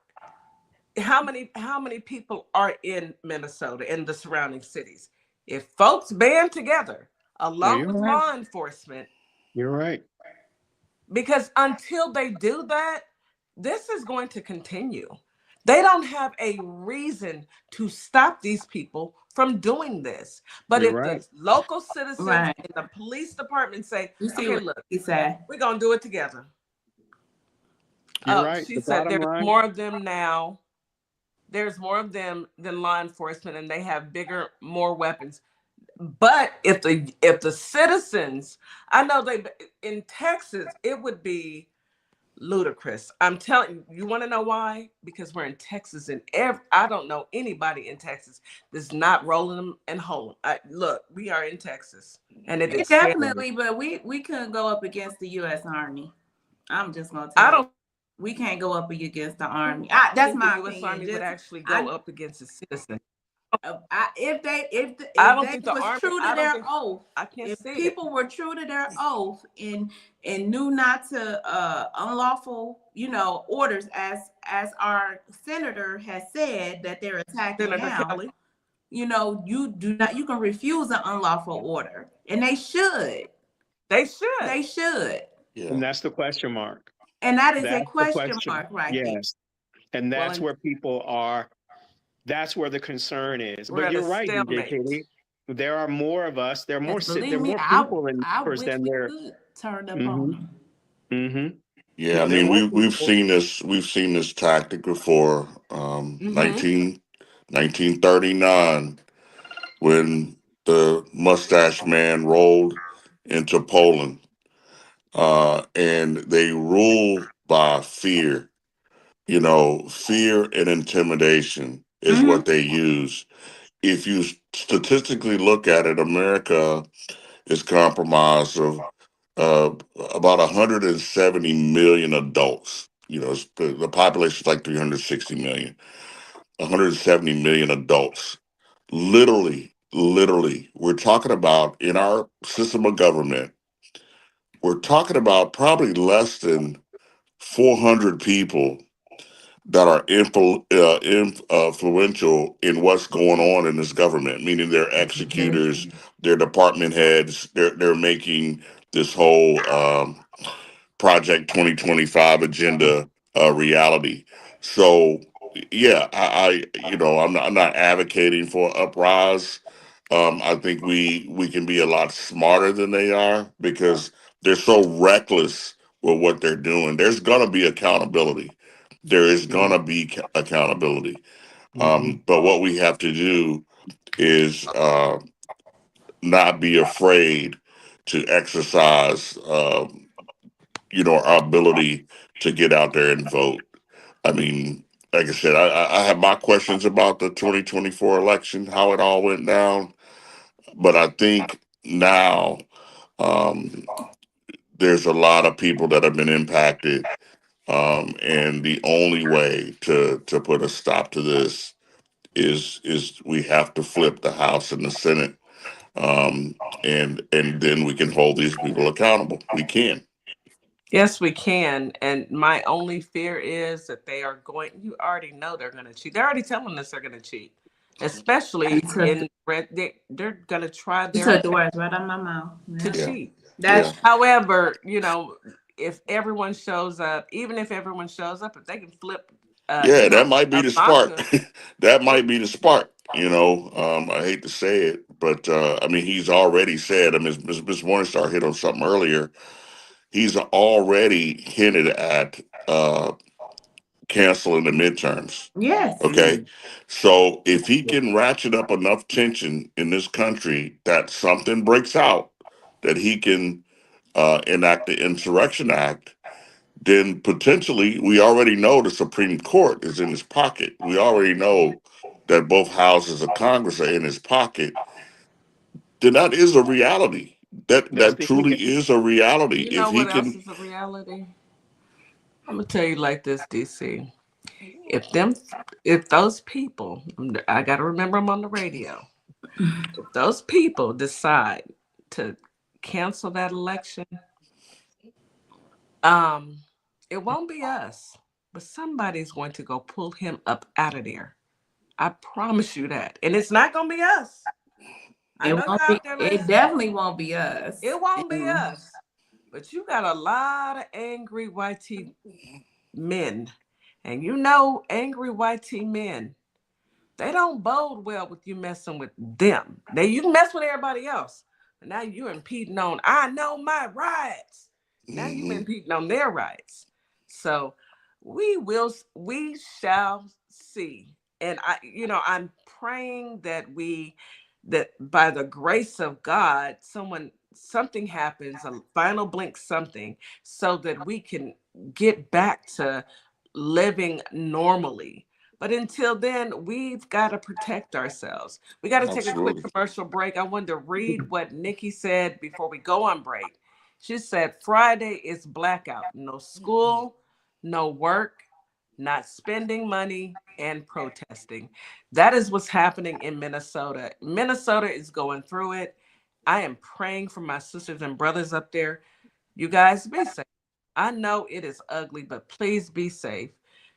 How many people are in Minnesota and the surrounding cities? If folks band together along with law enforcement, you're right. Because until they do that, this is going to continue. They don't have a reason to stop these people from doing this. But if the local citizens and the police department say, okay, look, we're going to do it together. She said there's more of them now. There's more of them than law enforcement, and they have more weapons. But if the citizens, I know in Texas, it would be ludicrous. I'm telling you, want to know why? Because we're in Texas, and I don't know anybody in Texas that's not rolling them and holding. Look, we are in Texas, and it is definitely. But we couldn't go up against the U.S. Army. I'm just gonna tell you. We can't go up against the Army. That's my opinion. The Army would actually go up against a citizen. If they was true to their oath, if people were true to their oath and knew not to unlawful, orders, as our senator has said that they're attacking now. Kelly. You can refuse an unlawful order, and they should. Yeah. And that's the question mark. And that is a question mark, right? Yes. And that's where people are. That's where the concern is. But you're right, DJ Katie. There are more of us. There are more people in first than there. Turn them on. Yeah, I mean we've seen this tactic before. 1939, when the mustache man rolled into Poland, and they rule by fear. Fear and intimidation is what they use. If you statistically look at it, America is comprised of about 170 million adults. The population is like 360 million. 170 million adults. Literally, we're talking about, in our system of government, we're talking about probably less than 400 people that are influential in what's going on in this government, meaning they're executors, they're department heads, they're making this whole Project 2025 agenda reality. So yeah, I'm not advocating for uprise. I think we can be a lot smarter than they are because they're so reckless with what they're doing. There's gonna be accountability. There is gonna be accountability. But what we have to do is not be afraid to exercise, our ability to get out there and vote. I mean, like I said, I have my questions about the 2024 election, how it all went down. But I think now there's a lot of people that have been impacted And the only way to put a stop to this is we have to flip the House and the Senate, and then we can hold these people accountable. We can. Yes, we can. And my only fear is that they are going, you already know they're going to cheat. They're already telling us they're going to cheat, especially in red. They're going to try You took the words right out of my mouth. to Yeah. cheat. That's However, if everyone shows up, even if everyone shows up, if they can flip. That might be the spark. Ivanka. That might be the spark. I hate to say it, but he's already said. Ms. Morningstar hit on something earlier. He's already hinted at canceling the midterms. yes. Okay. So if he can ratchet up enough tension in this country that something breaks out, that he can enact the Insurrection Act, then potentially we already know the Supreme Court is in his pocket. We already know that both houses of Congress are in his pocket. Then that is a reality. That truly is a reality. You know If he what can, else is a reality? I'm gonna tell you like this, DC. If those people, I gotta remember them on the radio. If those people decide to cancel that election, it won't be us, but somebody's going to go pull him up out of there. I promise you that, and it's not gonna be us. It definitely won't be us. It won't be us. But you got a lot of angry YT men. And angry YT men, they don't bode well with you messing with them. You can mess with everybody else. But now you're impeding on, I know my rights. Now you're impeding on their rights. So we shall see. And I'm praying that by the grace of God, something happens, a final blink something, so that we can get back to living normally. But until then, we've got to protect ourselves. We got to take a quick commercial break. I wanted to read what Nikki said before we go on break. She said, Friday is blackout. No school, no work, not spending money, and protesting. That is what's happening in Minnesota. Minnesota is going through it. I am praying for my sisters and brothers up there. You guys be safe. I know it is ugly, but please be safe.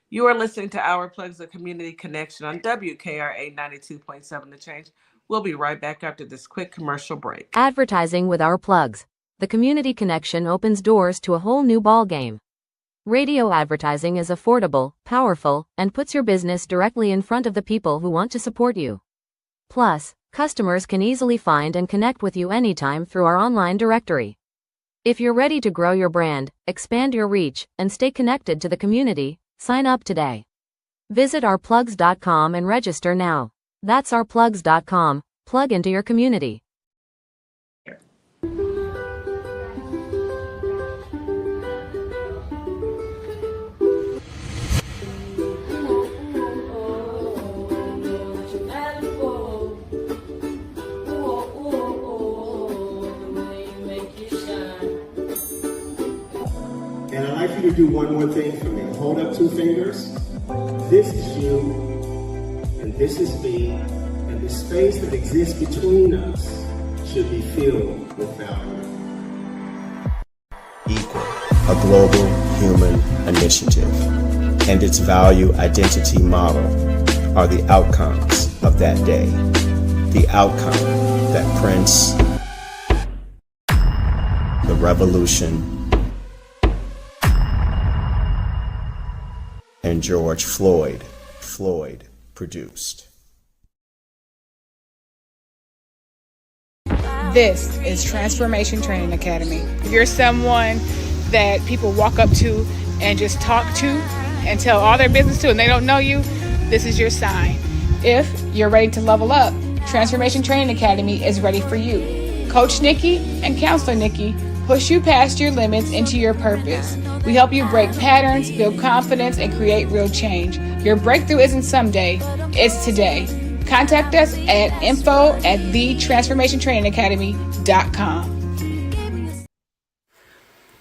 You are listening to Our Plugs, the Community Connection on WKRA 92.7 The Change. We'll be right back after this quick commercial break. Advertising with Our Plugs. The Community Connection opens doors to a whole new ballgame. Radio advertising is affordable, powerful, and puts your business directly in front of the people who want to support you. Plus, customers can easily find and connect with you anytime through our online directory. If you're ready to grow your brand, expand your reach, and stay connected to the community, sign up today. Visit ourplugs.com and register now. That's ourplugs.com. Plug into your community. And I'd like you to do one more thing for me. Hold up 2 fingers. This is you, and this is me, and the space that exists between us should be filled with value. Equal, a global human initiative, and its value identity model are the outcomes of that day. The outcome that Prince, the revolution, and George Floyd produced. This is Transformation Training Academy. If you're someone that people walk up to and just talk to and tell all their business to and they don't know you, this is your sign. If you're ready to level up, Transformation Training Academy is ready for you. Coach Nikki and Counselor Nikki push you past your limits into your purpose. We help you break patterns, build confidence, and create real change. Your breakthrough isn't someday, it's today. Contact us at info@thetransformationtrainingacademy.com.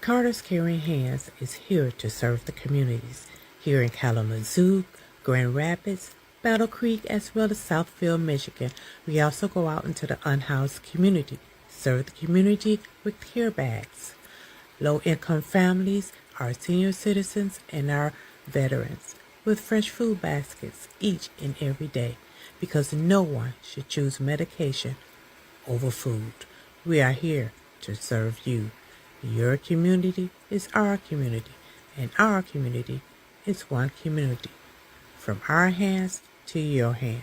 Carter's Caring Hands is here to serve the communities here in Kalamazoo, Grand Rapids, Battle Creek, as well as Southfield, Michigan. We also go out into the unhoused community, serve the community with care bags. Low-income families, our senior citizens, and our veterans with fresh food baskets each and every day, because no one should choose medication over food. We are here to serve you. Your community is our community, and our community is one community. From our hands to your hand.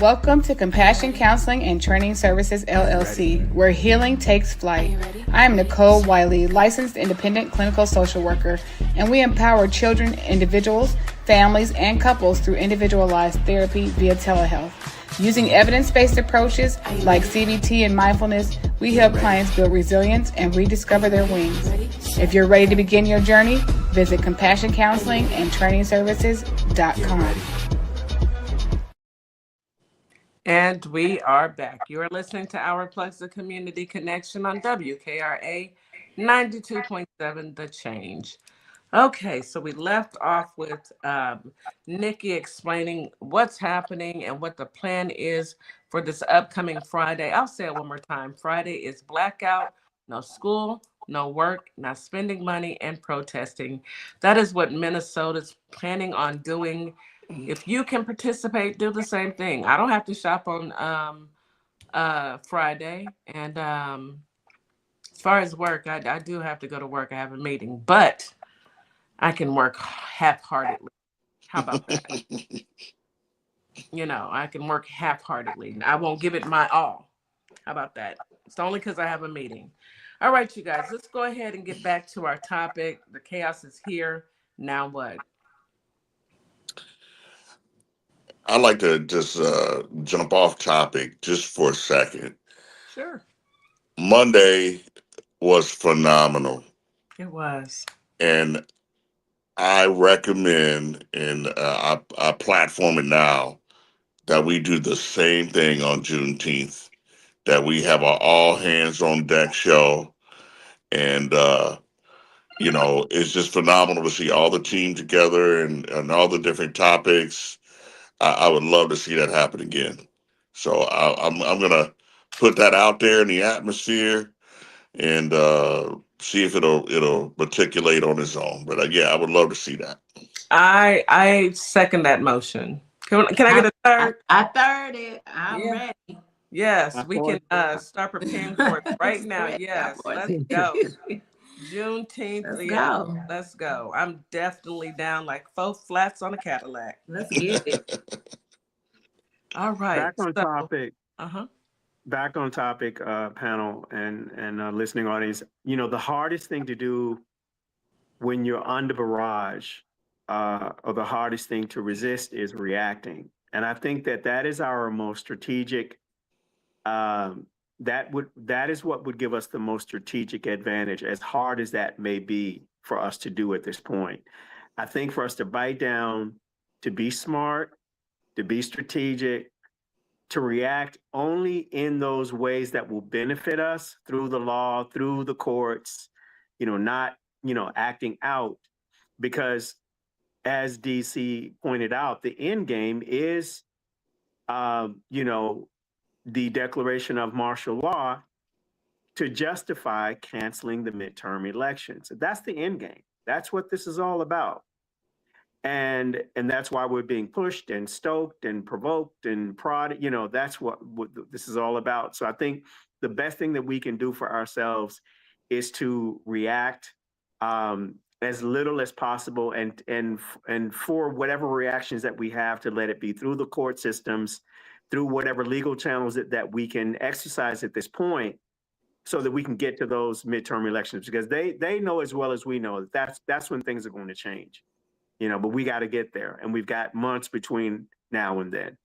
Welcome to Compassion Counseling and Training Services, LLC, where healing takes flight. I am Nicole Wiley, licensed independent clinical social worker, and we empower children, individuals, families, and couples through individualized therapy via telehealth. Using evidence-based approaches like CBT and mindfulness, we help clients build resilience and rediscover their wings. If you're ready to begin your journey, visit CompassionCounselingandTrainingServices.com. And we are back. You are listening to Our Plugs, the Community Connection on WKRA 92.7 The Change. Okay, so we left off with Nikki explaining what's happening and what the plan is for this upcoming Friday. I'll say it one more time. Friday is blackout, no school, no work, not spending money, and protesting. That is what Minnesota's planning on doing. If you can participate, do the same thing. I don't have to shop on Friday. And as far as work, I do have to go to work. I have a meeting, but I can work half-heartedly. How about that? I can work half-heartedly. I won't give it my all. How about that? It's only because I have a meeting. All right, you guys, let's go ahead and get back to our topic. The chaos is here. Now what? I'd like to just jump off topic just for a second. Sure. Monday was phenomenal. It was. And I recommend, and I platform it now, that we do the same thing on Juneteenth, that we have our all hands on deck show. And, it's just phenomenal to see all the team together and all the different topics. I would love to see that happen again. So I'm going to put that out there in the atmosphere and see if it'll matriculate on its own. But I would love to see that. I second that motion. Can I get a third? I third it. I'm ready. Yes, we can start preparing for it right now. Yes, let's go. Juneteenth. Let's go. I'm definitely down like 4 flats on a Cadillac. Let's get it. All right. Back on topic. Back on topic, panel and listening audience. The hardest thing to do when you're under barrage, or the hardest thing to resist is reacting. And I think that is our most strategic. That is what would give us the most strategic advantage, as hard as that may be for us to do at this point. I think for us to bite down, to be smart, to be strategic, to react only in those ways that will benefit us through the law, through the courts, not, acting out. Because as DC pointed out, the end game is, the declaration of martial law to justify canceling the midterm elections. That's the end game. That's what this is all about. And that's why we're being pushed and stoked and provoked and prodded. That's what this is all about. So I think the best thing that we can do for ourselves is to react as little as possible, and for whatever reactions that we have, to let it be through the court systems, through whatever legal channels that we can exercise at this point, so that we can get to those midterm elections, because they know as well as we know that's when things are going to change. But we got to get there, and we've got months between now and then.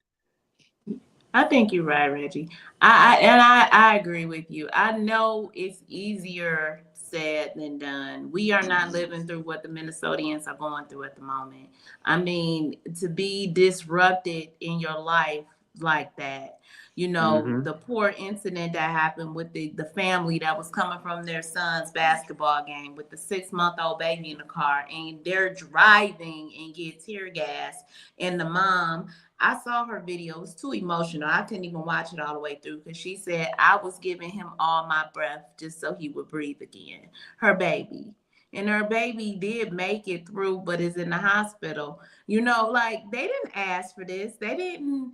I think you're right, Reggie. I agree with you. I know it's easier said than done. We are not living through what the Minnesotians are going through at the moment. I mean, to be disrupted in your life like that. You know, the poor incident that happened with the family that was coming from their son's basketball game with the 6-month-old baby in the car, and they're driving and get tear gas. And the mom, I saw her video. It was too emotional. I couldn't even watch it all the way through because she said, I was giving him all my breath just so he would breathe again. Her baby. And her baby did make it through, but is in the hospital. You know, like, they didn't ask for this. They didn't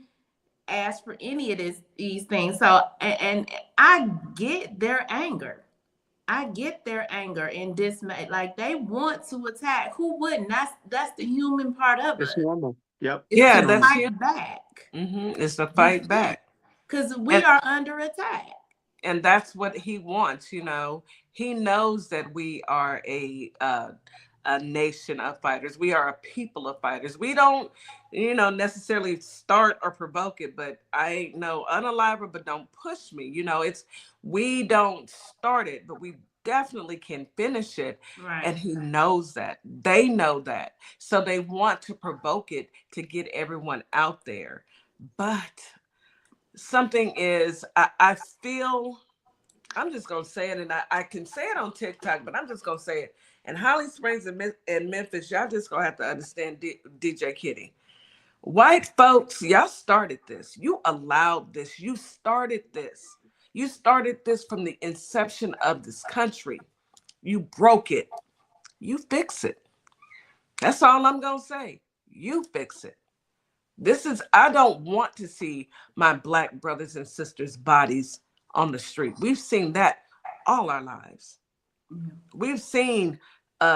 ask for any of these things. So, and I get their anger. I get their anger and dismay. Like, they want to attack. Who wouldn't? That's the human part of it. It's normal. Yep. It's Yeah, to that's fight back. It's a fight back. Because we And- are under attack. And that's what he wants. You know, he knows that we are a nation of fighters. We are a people of fighters. We don't, you know, necessarily start or provoke it, but I ain't no unaliver, but don't push me. You know, we don't start it, but we definitely can finish it. Right. And he knows that. They know that. So they want to provoke it to get everyone out there. But something is, I feel, I'm just going to say it, and I can say it on TikTok, but I'm just going to say it. And Holly Springs and Memphis, y'all just going to have to understand DJ Kitty. White folks, y'all started this. You allowed this. You started this. You started this from the inception of this country. You broke it. You fix it. That's all I'm going to say. You fix it. I don't want to see my Black brothers and sisters' bodies on the street. We've seen that all our lives. We've seen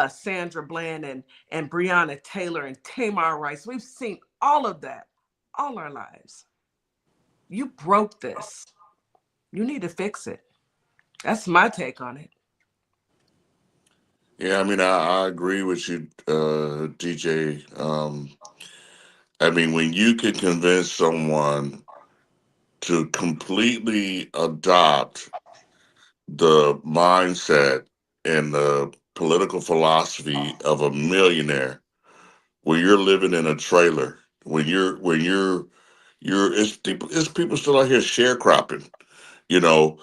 Sandra Bland and Breonna Taylor and Tamar Rice. We've seen all of that all our lives. You broke this. You need to fix it. That's my take on it. Yeah, I mean, I agree with you, DJ. I mean, when you can convince someone to completely adopt the mindset and the political philosophy of a millionaire, when you're living in a trailer, it's people still out here sharecropping, you know.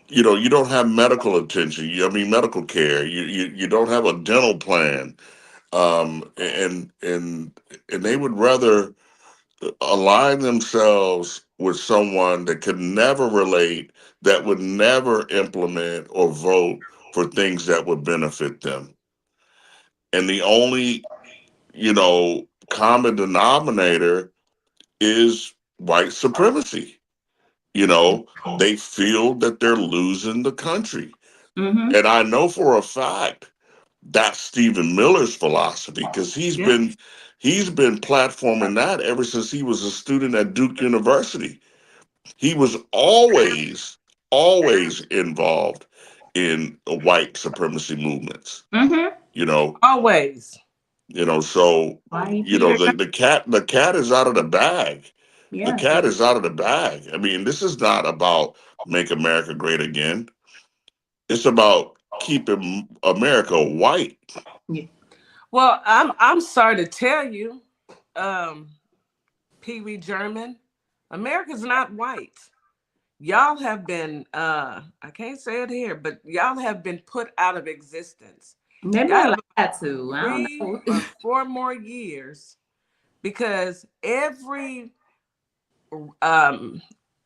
You don't have medical attention. Medical care. You don't have a dental plan. And they would rather align themselves with someone that could never relate, that would never implement or vote for things that would benefit them. And the only, common denominator is white supremacy. They feel that they're losing the country. Mm-hmm. And I know for a fact that's Stephen Miller's philosophy, because he's been platforming that ever since he was a student at Duke University. He was always involved in white supremacy movements. Mm-hmm. Always. So the cat is out of the bag. Yeah. The cat is out of the bag. I mean, this is not about make America great again. It's about keeping America white. Yeah. Well, I'm sorry to tell you, Pee Wee German, America's not white. Y'all have been, I can't say it here, but y'all have been put out of existence. They might like to. I don't 3 know. or 4 more years, because every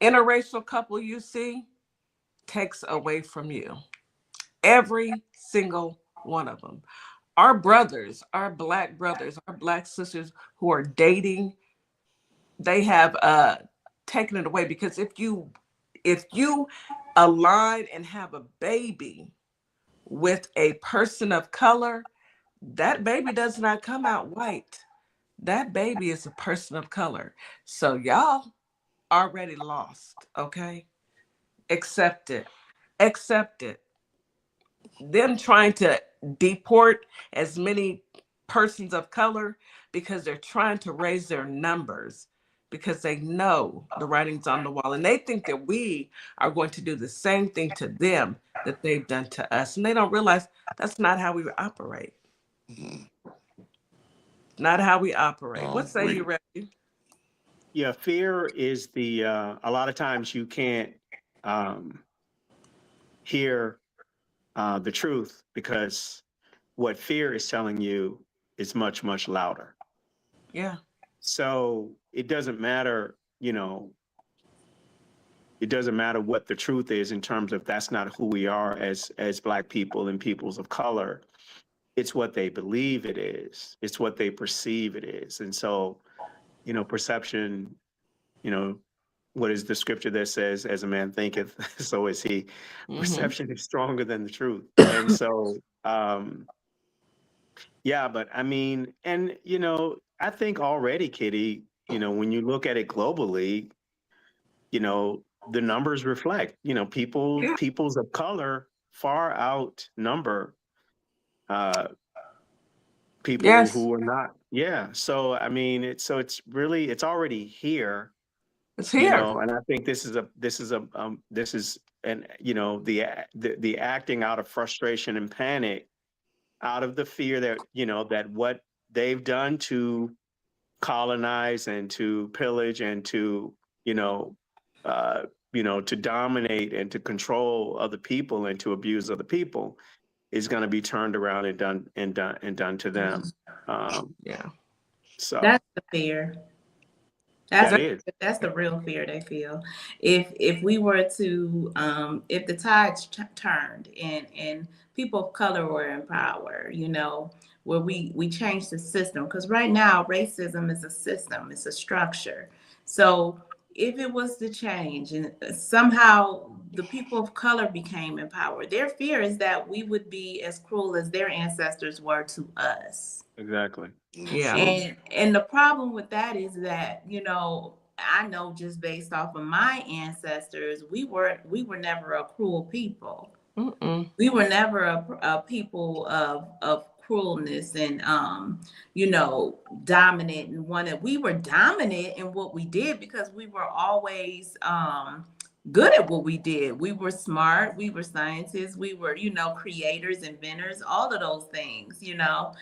interracial couple you see takes away from you. Every single one of them. Our brothers, our Black brothers, our Black sisters who are dating, they have taken it away, because if you align and have a baby with a person of color, that baby does not come out white. That baby is a person of color. So y'all already lost, okay? Accept it. Accept it. Them trying to deport as many persons of color because they're trying to raise their numbers, because they know the writing's on the wall, and they think that we are going to do the same thing to them that they've done to us. And they don't realize that's not how we operate. Not how we operate. What say you, Reggie? Yeah, fear is the a lot of times you can't hear the truth because what fear is telling you is much, much louder. Yeah. So it doesn't matter, you know, it doesn't matter what the truth is in terms of that's not who we are as Black people and peoples of color. It's what they believe it is. It's what they perceive it is. And so, you know, perception, you know, what is the scripture that says, as a man thinketh, so is he. Perception is stronger than the truth. And so, yeah, but I mean, and, you know, I think already, Kitty, you know, when you look at it globally, you know, the numbers reflect, you know, peoples of color far outnumber people Yes. who are not. Yeah. So, I mean, it's already here. It's You here. know, and I think this is and you know the acting out of frustration and panic, out of the fear that you know that what they've done to colonize and to pillage and to to dominate and to control other people and to abuse other people is going to be turned around and done to them. Yeah. So that's the fear. That's the real fear they feel. If we were to if the tides turned and people of color were in power, you know, where we changed the system, because right now racism is a system, it's a structure. So if it was to change and somehow the people of color became empowered, their fear is that we would be as cruel as their ancestors were to us. exactly. Yeah. And the problem with that is that, you know, I know just based off of my ancestors, we were never a cruel people. We were never a people of cruelness and you know, dominant and wanted. We were dominant in what we did because we were always good at what we did. We were smart, we were scientists, we were, you know, creators, inventors, all of those things, you know.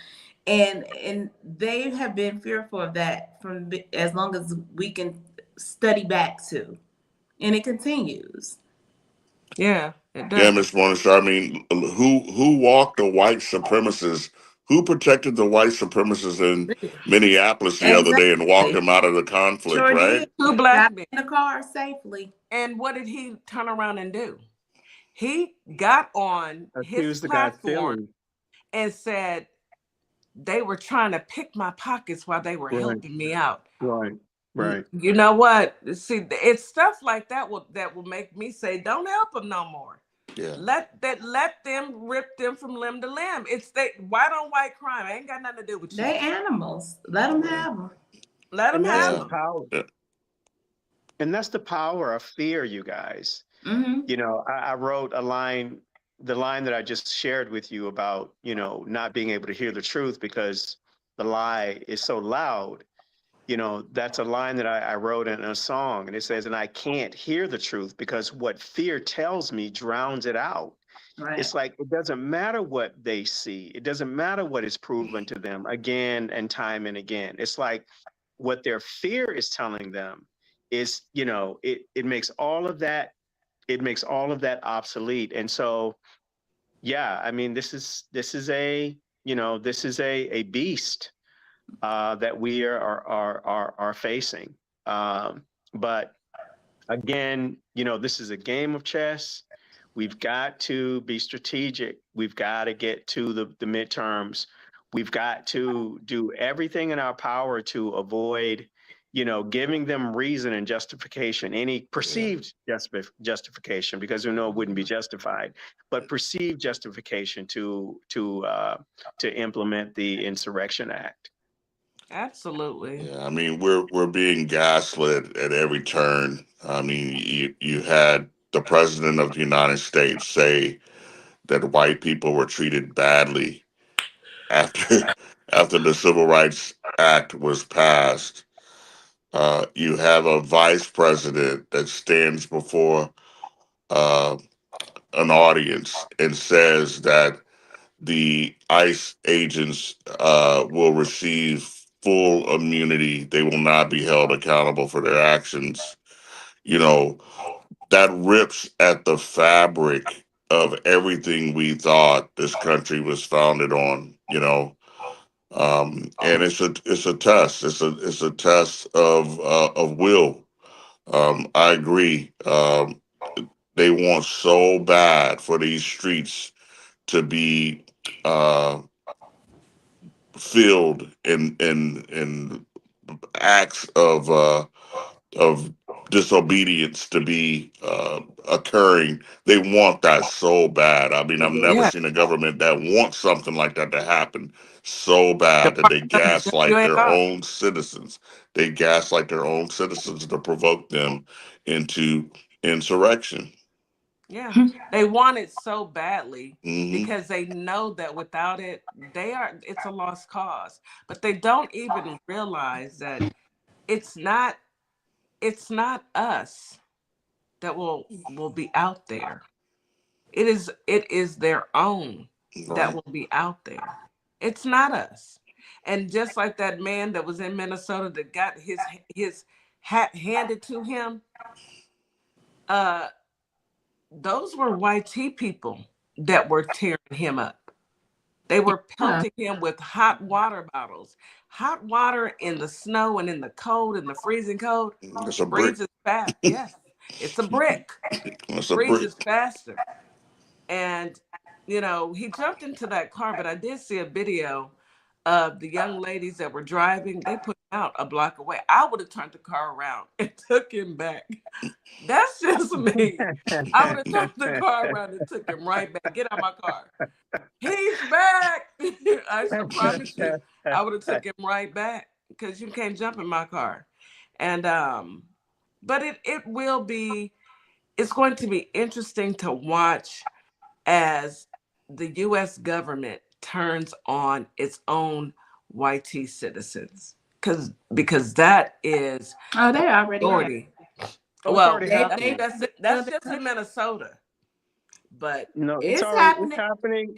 And they have been fearful of that from as long as we can study back to, and it continues. Yeah, it does. Yeah, Miss Morningstar. I mean, who walked the white supremacists? Who protected the white supremacists in Minneapolis the other day and walked them out of the conflict? Sure right? did. Two Black Got men in the car safely. And what did he turn around and do? He got on his the guy platform and said they were trying to pick my pockets while they were helping me out. Right. You know what? See, it's stuff like that will make me say, don't help them no more. Yeah. Let them rip them from limb to limb. It's white on white crime. It ain't got nothing to do with you. They animals. Let them have them. Let them have them. Power. And that's the power of fear, you guys. You know, I wrote a line, the line that I just shared with you about, you know, not being able to hear the truth because the lie is so loud. You know, that's a line that I wrote in a song, and it says, and I can't hear the truth because what fear tells me drowns it out. Right. It's like, it doesn't matter what they see. It doesn't matter what is proven to them again and time and again. It's like what their fear is telling them is, you know, it makes all of that, obsolete. And so, yeah, I mean, this is a beast that we are facing. But again, you know, this is a game of chess. We've got to be strategic. We've got to get to the midterms. We've got to do everything in our power to avoid, you know, giving them reason and justification, any perceived justification, because we know it wouldn't be justified, but perceived justification to implement the Insurrection Act. Absolutely. Yeah, I mean, we're being gaslit at every turn. I mean, you had the president of the United States say that white people were treated badly after the Civil Rights Act was passed. You have a vice president that stands before an audience and says that the ICE agents will receive full immunity. They will not be held accountable for their actions. You know, that rips at the fabric of everything we thought this country was founded on. And it's a test. It's a test of will. I agree. They want so bad for these streets to be filled in acts of disobedience to be occurring. They want that so bad. I mean, I've never Yeah. seen a government that wants something like that to happen so bad that they gaslight their own citizens. They gaslight their own citizens to provoke them into insurrection. Yeah, they want it so badly Mhm. because they know that without it, it's a lost cause. But they don't even realize that it's not us that will be out there. It is their own that Right. will be out there. It's not us. And just like that man that was in Minnesota that got his hat handed to him, those were YT people that were tearing him up. They were pelting him with hot water bottles. Hot water in the snow and in the cold, in the freezing cold. It's a brick. Freezes fast. Yes, it's a brick. It's a brick. Freezes faster. And, he jumped into that car, but I did see a video of the young ladies that were driving. They put him out a block away. I would have turned the car around and took him back. That's just me. I would have turned the car around and took him right back. Get out my car. He's back. I promise you, I would have took him right back because you can't jump in my car. And but it's going to be interesting to watch as the U.S. government turns on its own YT citizens, because that is they already authority. Well, that's just in Minnesota, but it's happening.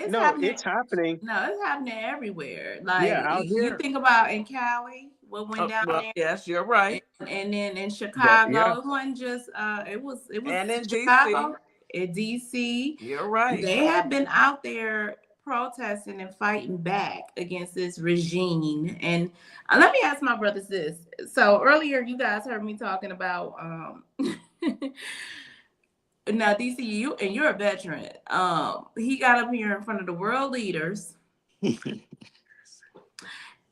It's happening. No, it's happening everywhere. Like out you here. think about in Cali, what went down there. Yes, you're right. And then in Chicago, it wasn't just it was and in Chicago, in DC. You're right. They have been out there protesting and fighting back against this regime. And let me ask my brothers this. So earlier you guys heard me talking about now DC, you're a veteran. He got up here in front of the world leaders.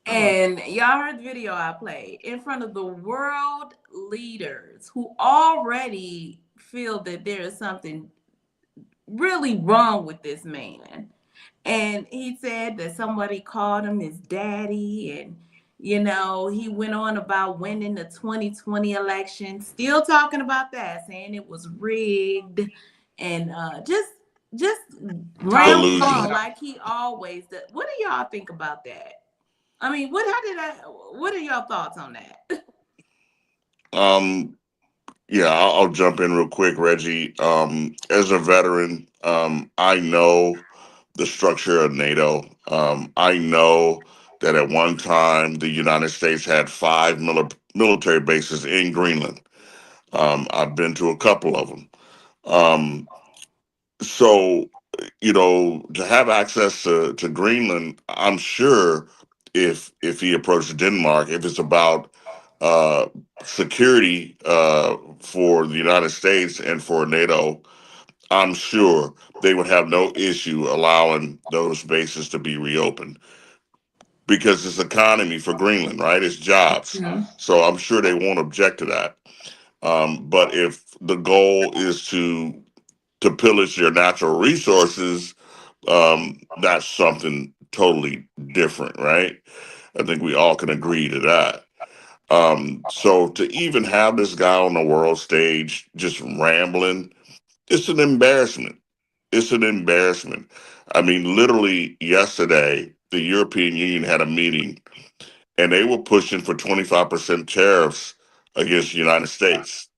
And y'all heard the video I played in front of the world leaders who already feel that there is something really wrong with this man. And he said that somebody called him his daddy. And, he went on about winning the 2020 election, still talking about that, saying it was rigged and just rambling on like he always does. What do y'all think about that? I mean, what are your thoughts on that? Yeah, I'll jump in real quick, Reggie. As a veteran, I know the structure of NATO. I know that at one time the United States had 5 military bases in Greenland. I've been to a couple of them. So, to have access to Greenland, I'm sure if he approached Denmark, if it's about security for the United States and for NATO, I'm sure they would have no issue allowing those bases to be reopened because it's economy for Greenland, right? It's jobs. Mm-hmm. So I'm sure they won't object to that. But if the goal is to pillage their natural resources, that's something totally different, right? I think we all can agree to that. So to even have this guy on the world stage just rambling, it's an embarrassment. It's an embarrassment. I mean, literally yesterday, the European Union had a meeting and they were pushing for 25% tariffs against the United States.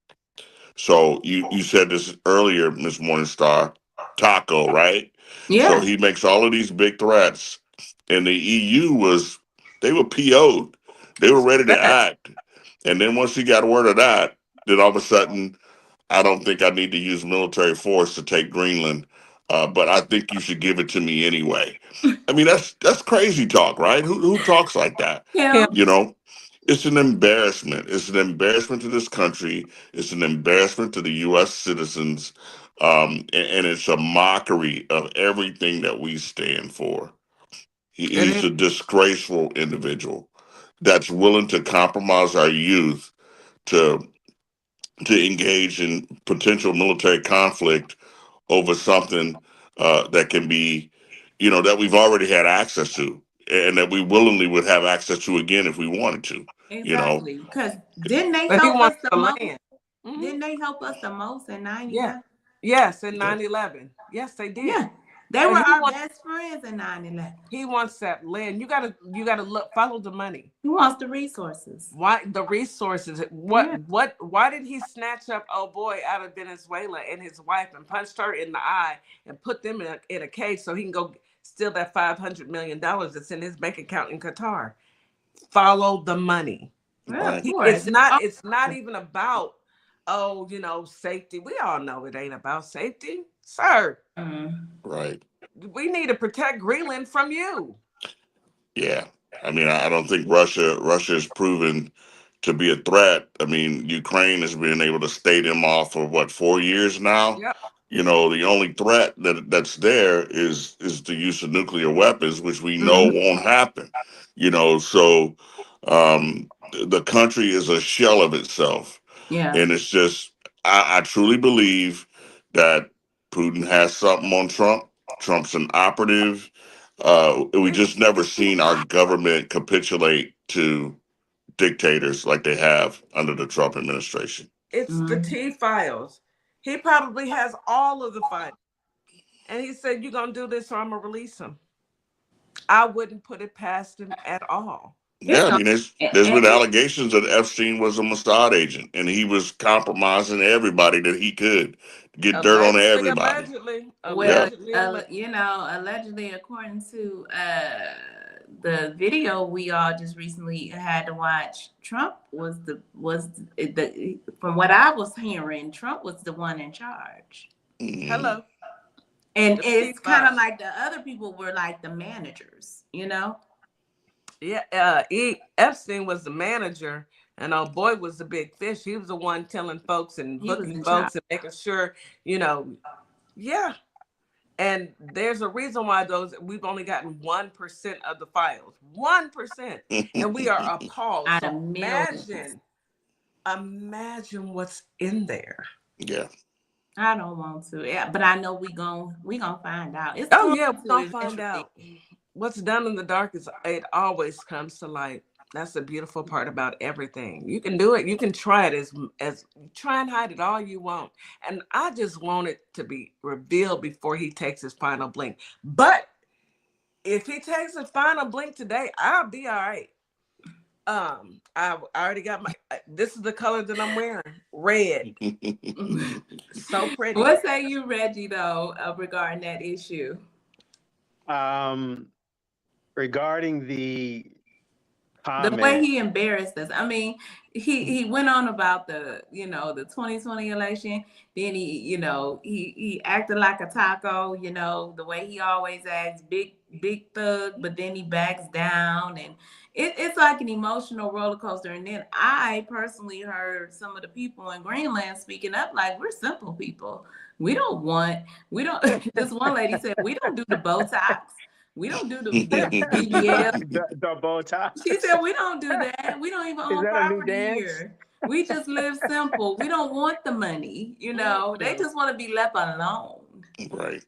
So you said this earlier, Ms. Morningstar, Taco, right? Yeah. So he makes all of these big threats, and the EU they were PO'd. They were ready to act. And then once he got word of that, then all of a sudden, I don't think I need to use military force to take Greenland, but I think you should give it to me anyway. I mean, that's crazy talk, right? Who talks like that? Yeah. You know, it's an embarrassment. It's an embarrassment to this country. It's an embarrassment to the U.S. citizens, and it's a mockery of everything that we stand for. He's a disgraceful individual that's willing to compromise our youth to engage in potential military conflict over something that can be, that we've already had access to, and that we willingly would have access to again if we wanted to. Exactly. Because didn't they But he help us wants the the most? land. Mhm. Didn't they help us the most in 9/11? Yeah. Yes, in 9/11. Yes, they did. Yeah. They But were he our wants- best friends in 9/11. He wants that land. You gotta look, follow the money. He wants the resources. Why the resources? Why did he snatch up old boy out of Venezuela and his wife and punched her in the eye and put them in a cage so he can go steal that $500 million that's in his bank account in Qatar? Follow the money. Yeah, of course. It's not even about, safety. We all know it ain't about safety, sir. Right. We need to protect Greenland from you. Yeah. I mean, I don't think Russia has proven to be a threat. I mean, Ukraine has been able to stay them off for 4 years now. Yep. The only threat that's there is the use of nuclear weapons, which we know won't happen. So the country is a shell of itself. Yeah. And it's just, I truly believe that Putin has something on Trump. Trump's an operative. We just never seen our government capitulate to dictators like they have under the Trump administration. It's the T files. He probably has all of the files. And he said, you're going to do this or I'm going to release him. I wouldn't put it past him at all. Yeah, I mean, there's been allegations that Epstein was a Mossad agent and he was compromising everybody that he could get dirt on everybody. Allegedly, allegedly, according to the video we all just recently had to watch, Trump was the from what I was hearing, Trump was the one in charge. Hello. And it's kind of like the other people were like the managers, Yeah, Epstein was the manager, and old boy was the big fish. He was the one telling folks and booking folks and making sure, yeah. And there's a reason why we've only gotten 1% of the files, 1%, and we are appalled. So imagine what's in there. Yeah. I don't want to, but I know we gonna find out. We're gonna find out. What's done in the dark it always comes to light. That's the beautiful part about everything. You can do it. You can try it as try and hide it all you want. And I just want it to be revealed before he takes his final blink. But if he takes his final blink today, I'll be all right. I already got this is the color that I'm wearing, red. So pretty. What say you, Reggie, though, regarding that issue? Regarding the comment, the way he embarrassed us. I mean, he went on about the 2020 election. Then he acted like a taco. The way he always acts, big thug. But then he backs down, and it's like an emotional roller coaster. And then I personally heard some of the people in Greenland speaking up like, we're simple people. We don't. This one lady said, we don't do the Botox. We don't do the BBL. the Botox. She said, we don't do that. We don't even own property here. We just live simple. We don't want the money. They just want to be left alone. Right.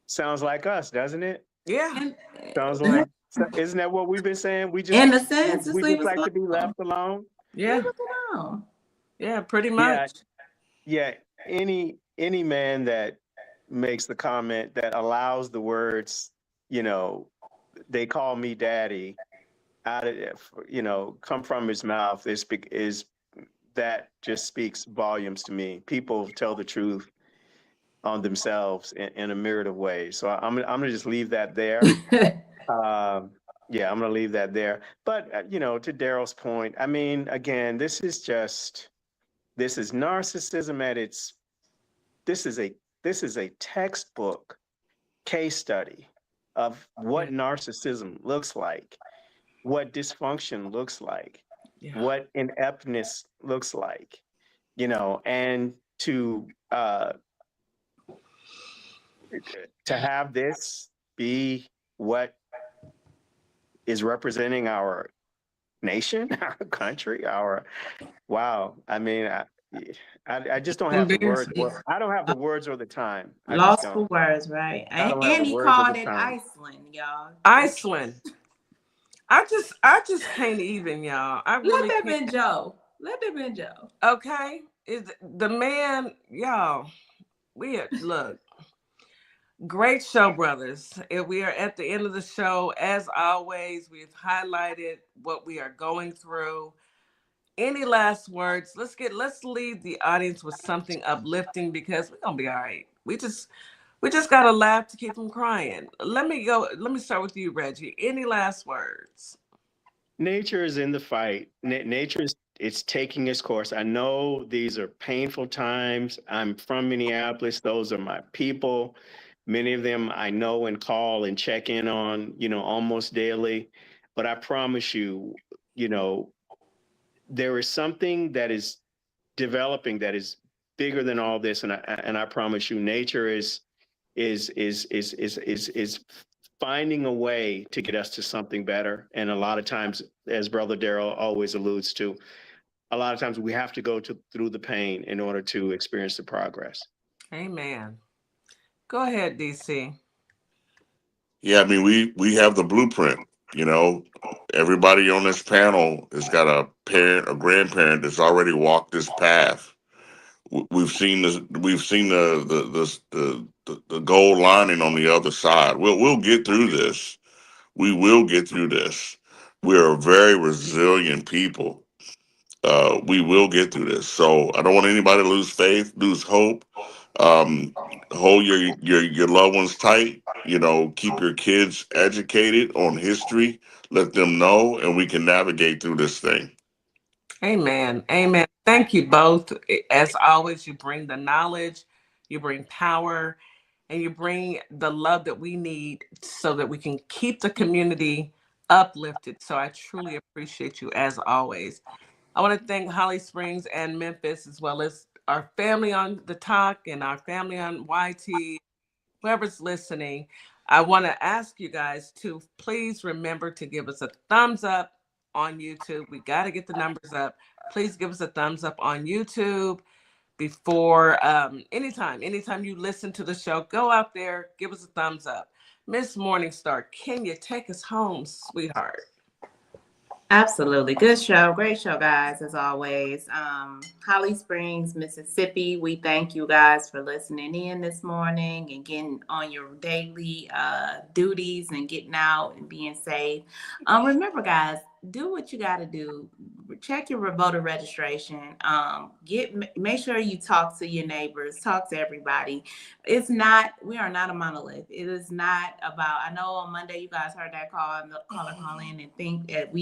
Sounds like us, doesn't it? Yeah. Sounds like, isn't that what we've been saying? We just, in a sense, we just like to be left alone. Yeah. Yeah, pretty much. Yeah. Any man that makes the comment that allows the words, they call me daddy, out of come from his mouth that just speaks volumes to me. People tell the truth on themselves in a myriad of ways. So I'm gonna just leave that there. Yeah, I'm going to leave that there. But, to Daryl's point, I mean, again, this is narcissism at its, this is a textbook case study of what narcissism looks like, what dysfunction looks like, what ineptness looks like, and to have this be what is representing our nation, our country, wow. I mean, I just don't have the words. I don't have the words or the time. Lost for words, right? And he called it Iceland, y'all. Iceland. I just can't even, y'all. Let that been Joe. Let that been Joe. Okay. Is the man, y'all, look. Great show, brothers. We are at the end of the show. As always, we've highlighted what we are going through. Any last words? Let's leave the audience with something uplifting, because we're gonna be all right. We just gotta laugh to keep from crying. Let me start with you, Reggie. Any last words? Nature is in the fight. Nature it's taking its course. I know these are painful times. I'm from Minneapolis. Those are my people. Many of them I know and call and check in on, almost daily. But I promise you, there is something that is developing that is bigger than all this. And I promise you, nature is finding a way to get us to something better. And a lot of times, as Brother Daryl always alludes to, a lot of times we have to go through the pain in order to experience the progress. Amen. Go ahead, DC. Yeah, I mean, we have the blueprint. Everybody on this panel has got a parent, a grandparent that's already walked this path. We've seen this. We've seen the gold lining on the other side. We'll get through this. We will get through this. We're a very resilient people. We will get through this. So I don't want anybody to lose faith, lose hope. Hold your loved ones tight. Keep your kids educated on history. Let them know, and we can navigate through this thing. Amen. Amen. Thank you both. As always, you bring the knowledge, you bring power, and you bring the love that we need so that we can keep the community uplifted. So I truly appreciate you, as always. I want to thank Holly Springs and Memphis, as well as our family on the talk and our family on YT, whoever's listening. I want to ask you guys to please remember to give us a thumbs up on YouTube. We got to get the numbers up. Please give us a thumbs up on YouTube before anytime you listen to the show. Go out there, give us a thumbs up. Miss Morningstar, can you take us home, sweetheart? Absolutely. Good show. Great show, guys, as always. Holly Springs, Mississippi, we thank you guys for listening in this morning and getting on your daily duties and getting out and being safe. Remember, guys, do what you got to do. Check your voter registration. Make sure you talk to your neighbors, talk to everybody. We are not a monolith. It is not about, I know on Monday you guys heard that call in and think that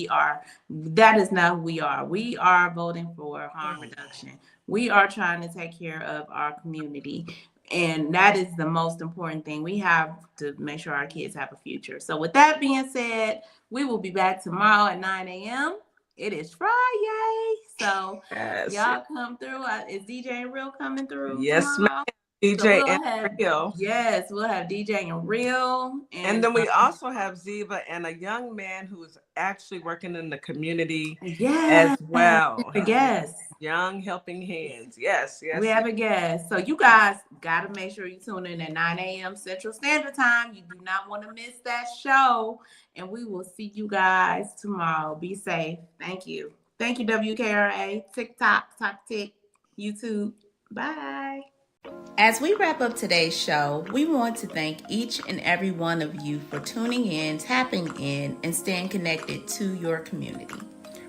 that is not who we are. We are voting for harm reduction. We are trying to take care of our community. And that is the most important thing. We have to make sure our kids have a future. So with that being said, we will be back tomorrow at 9 a.m. It is Friday. So y'all come through. Is DJ and Real coming through? Yes, ma'am. DJ and Real. Yes, we'll have DJ and Real. And then we also have Ziva and a young man who is actually working in the community as well. Yes. Young helping hands. Yes. We have a guest. So you guys got to make sure you tune in at 9 a.m. Central Standard Time. You do not want to miss that show. And we will see you guys tomorrow. Be safe. Thank you. Thank you, WKRA, TikTok, YouTube. Bye. As we wrap up today's show, we want to thank each and every one of you for tuning in, tapping in, and staying connected to your community.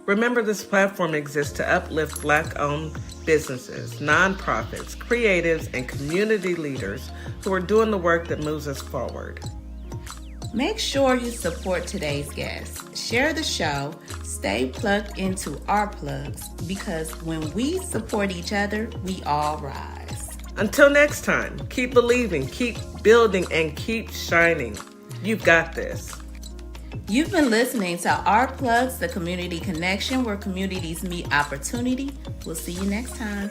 Remember, this platform exists to uplift Black-owned businesses, nonprofits, creatives, and community leaders who are doing the work that moves us forward. Make sure you support today's guest. Share the show. Stay plugged into our plugs, because when we support each other, we all rise. Until next time, keep believing, keep building, and keep shining. You've got this. You've been listening to Our Plugs, the community connection where communities meet opportunity. We'll see you next time.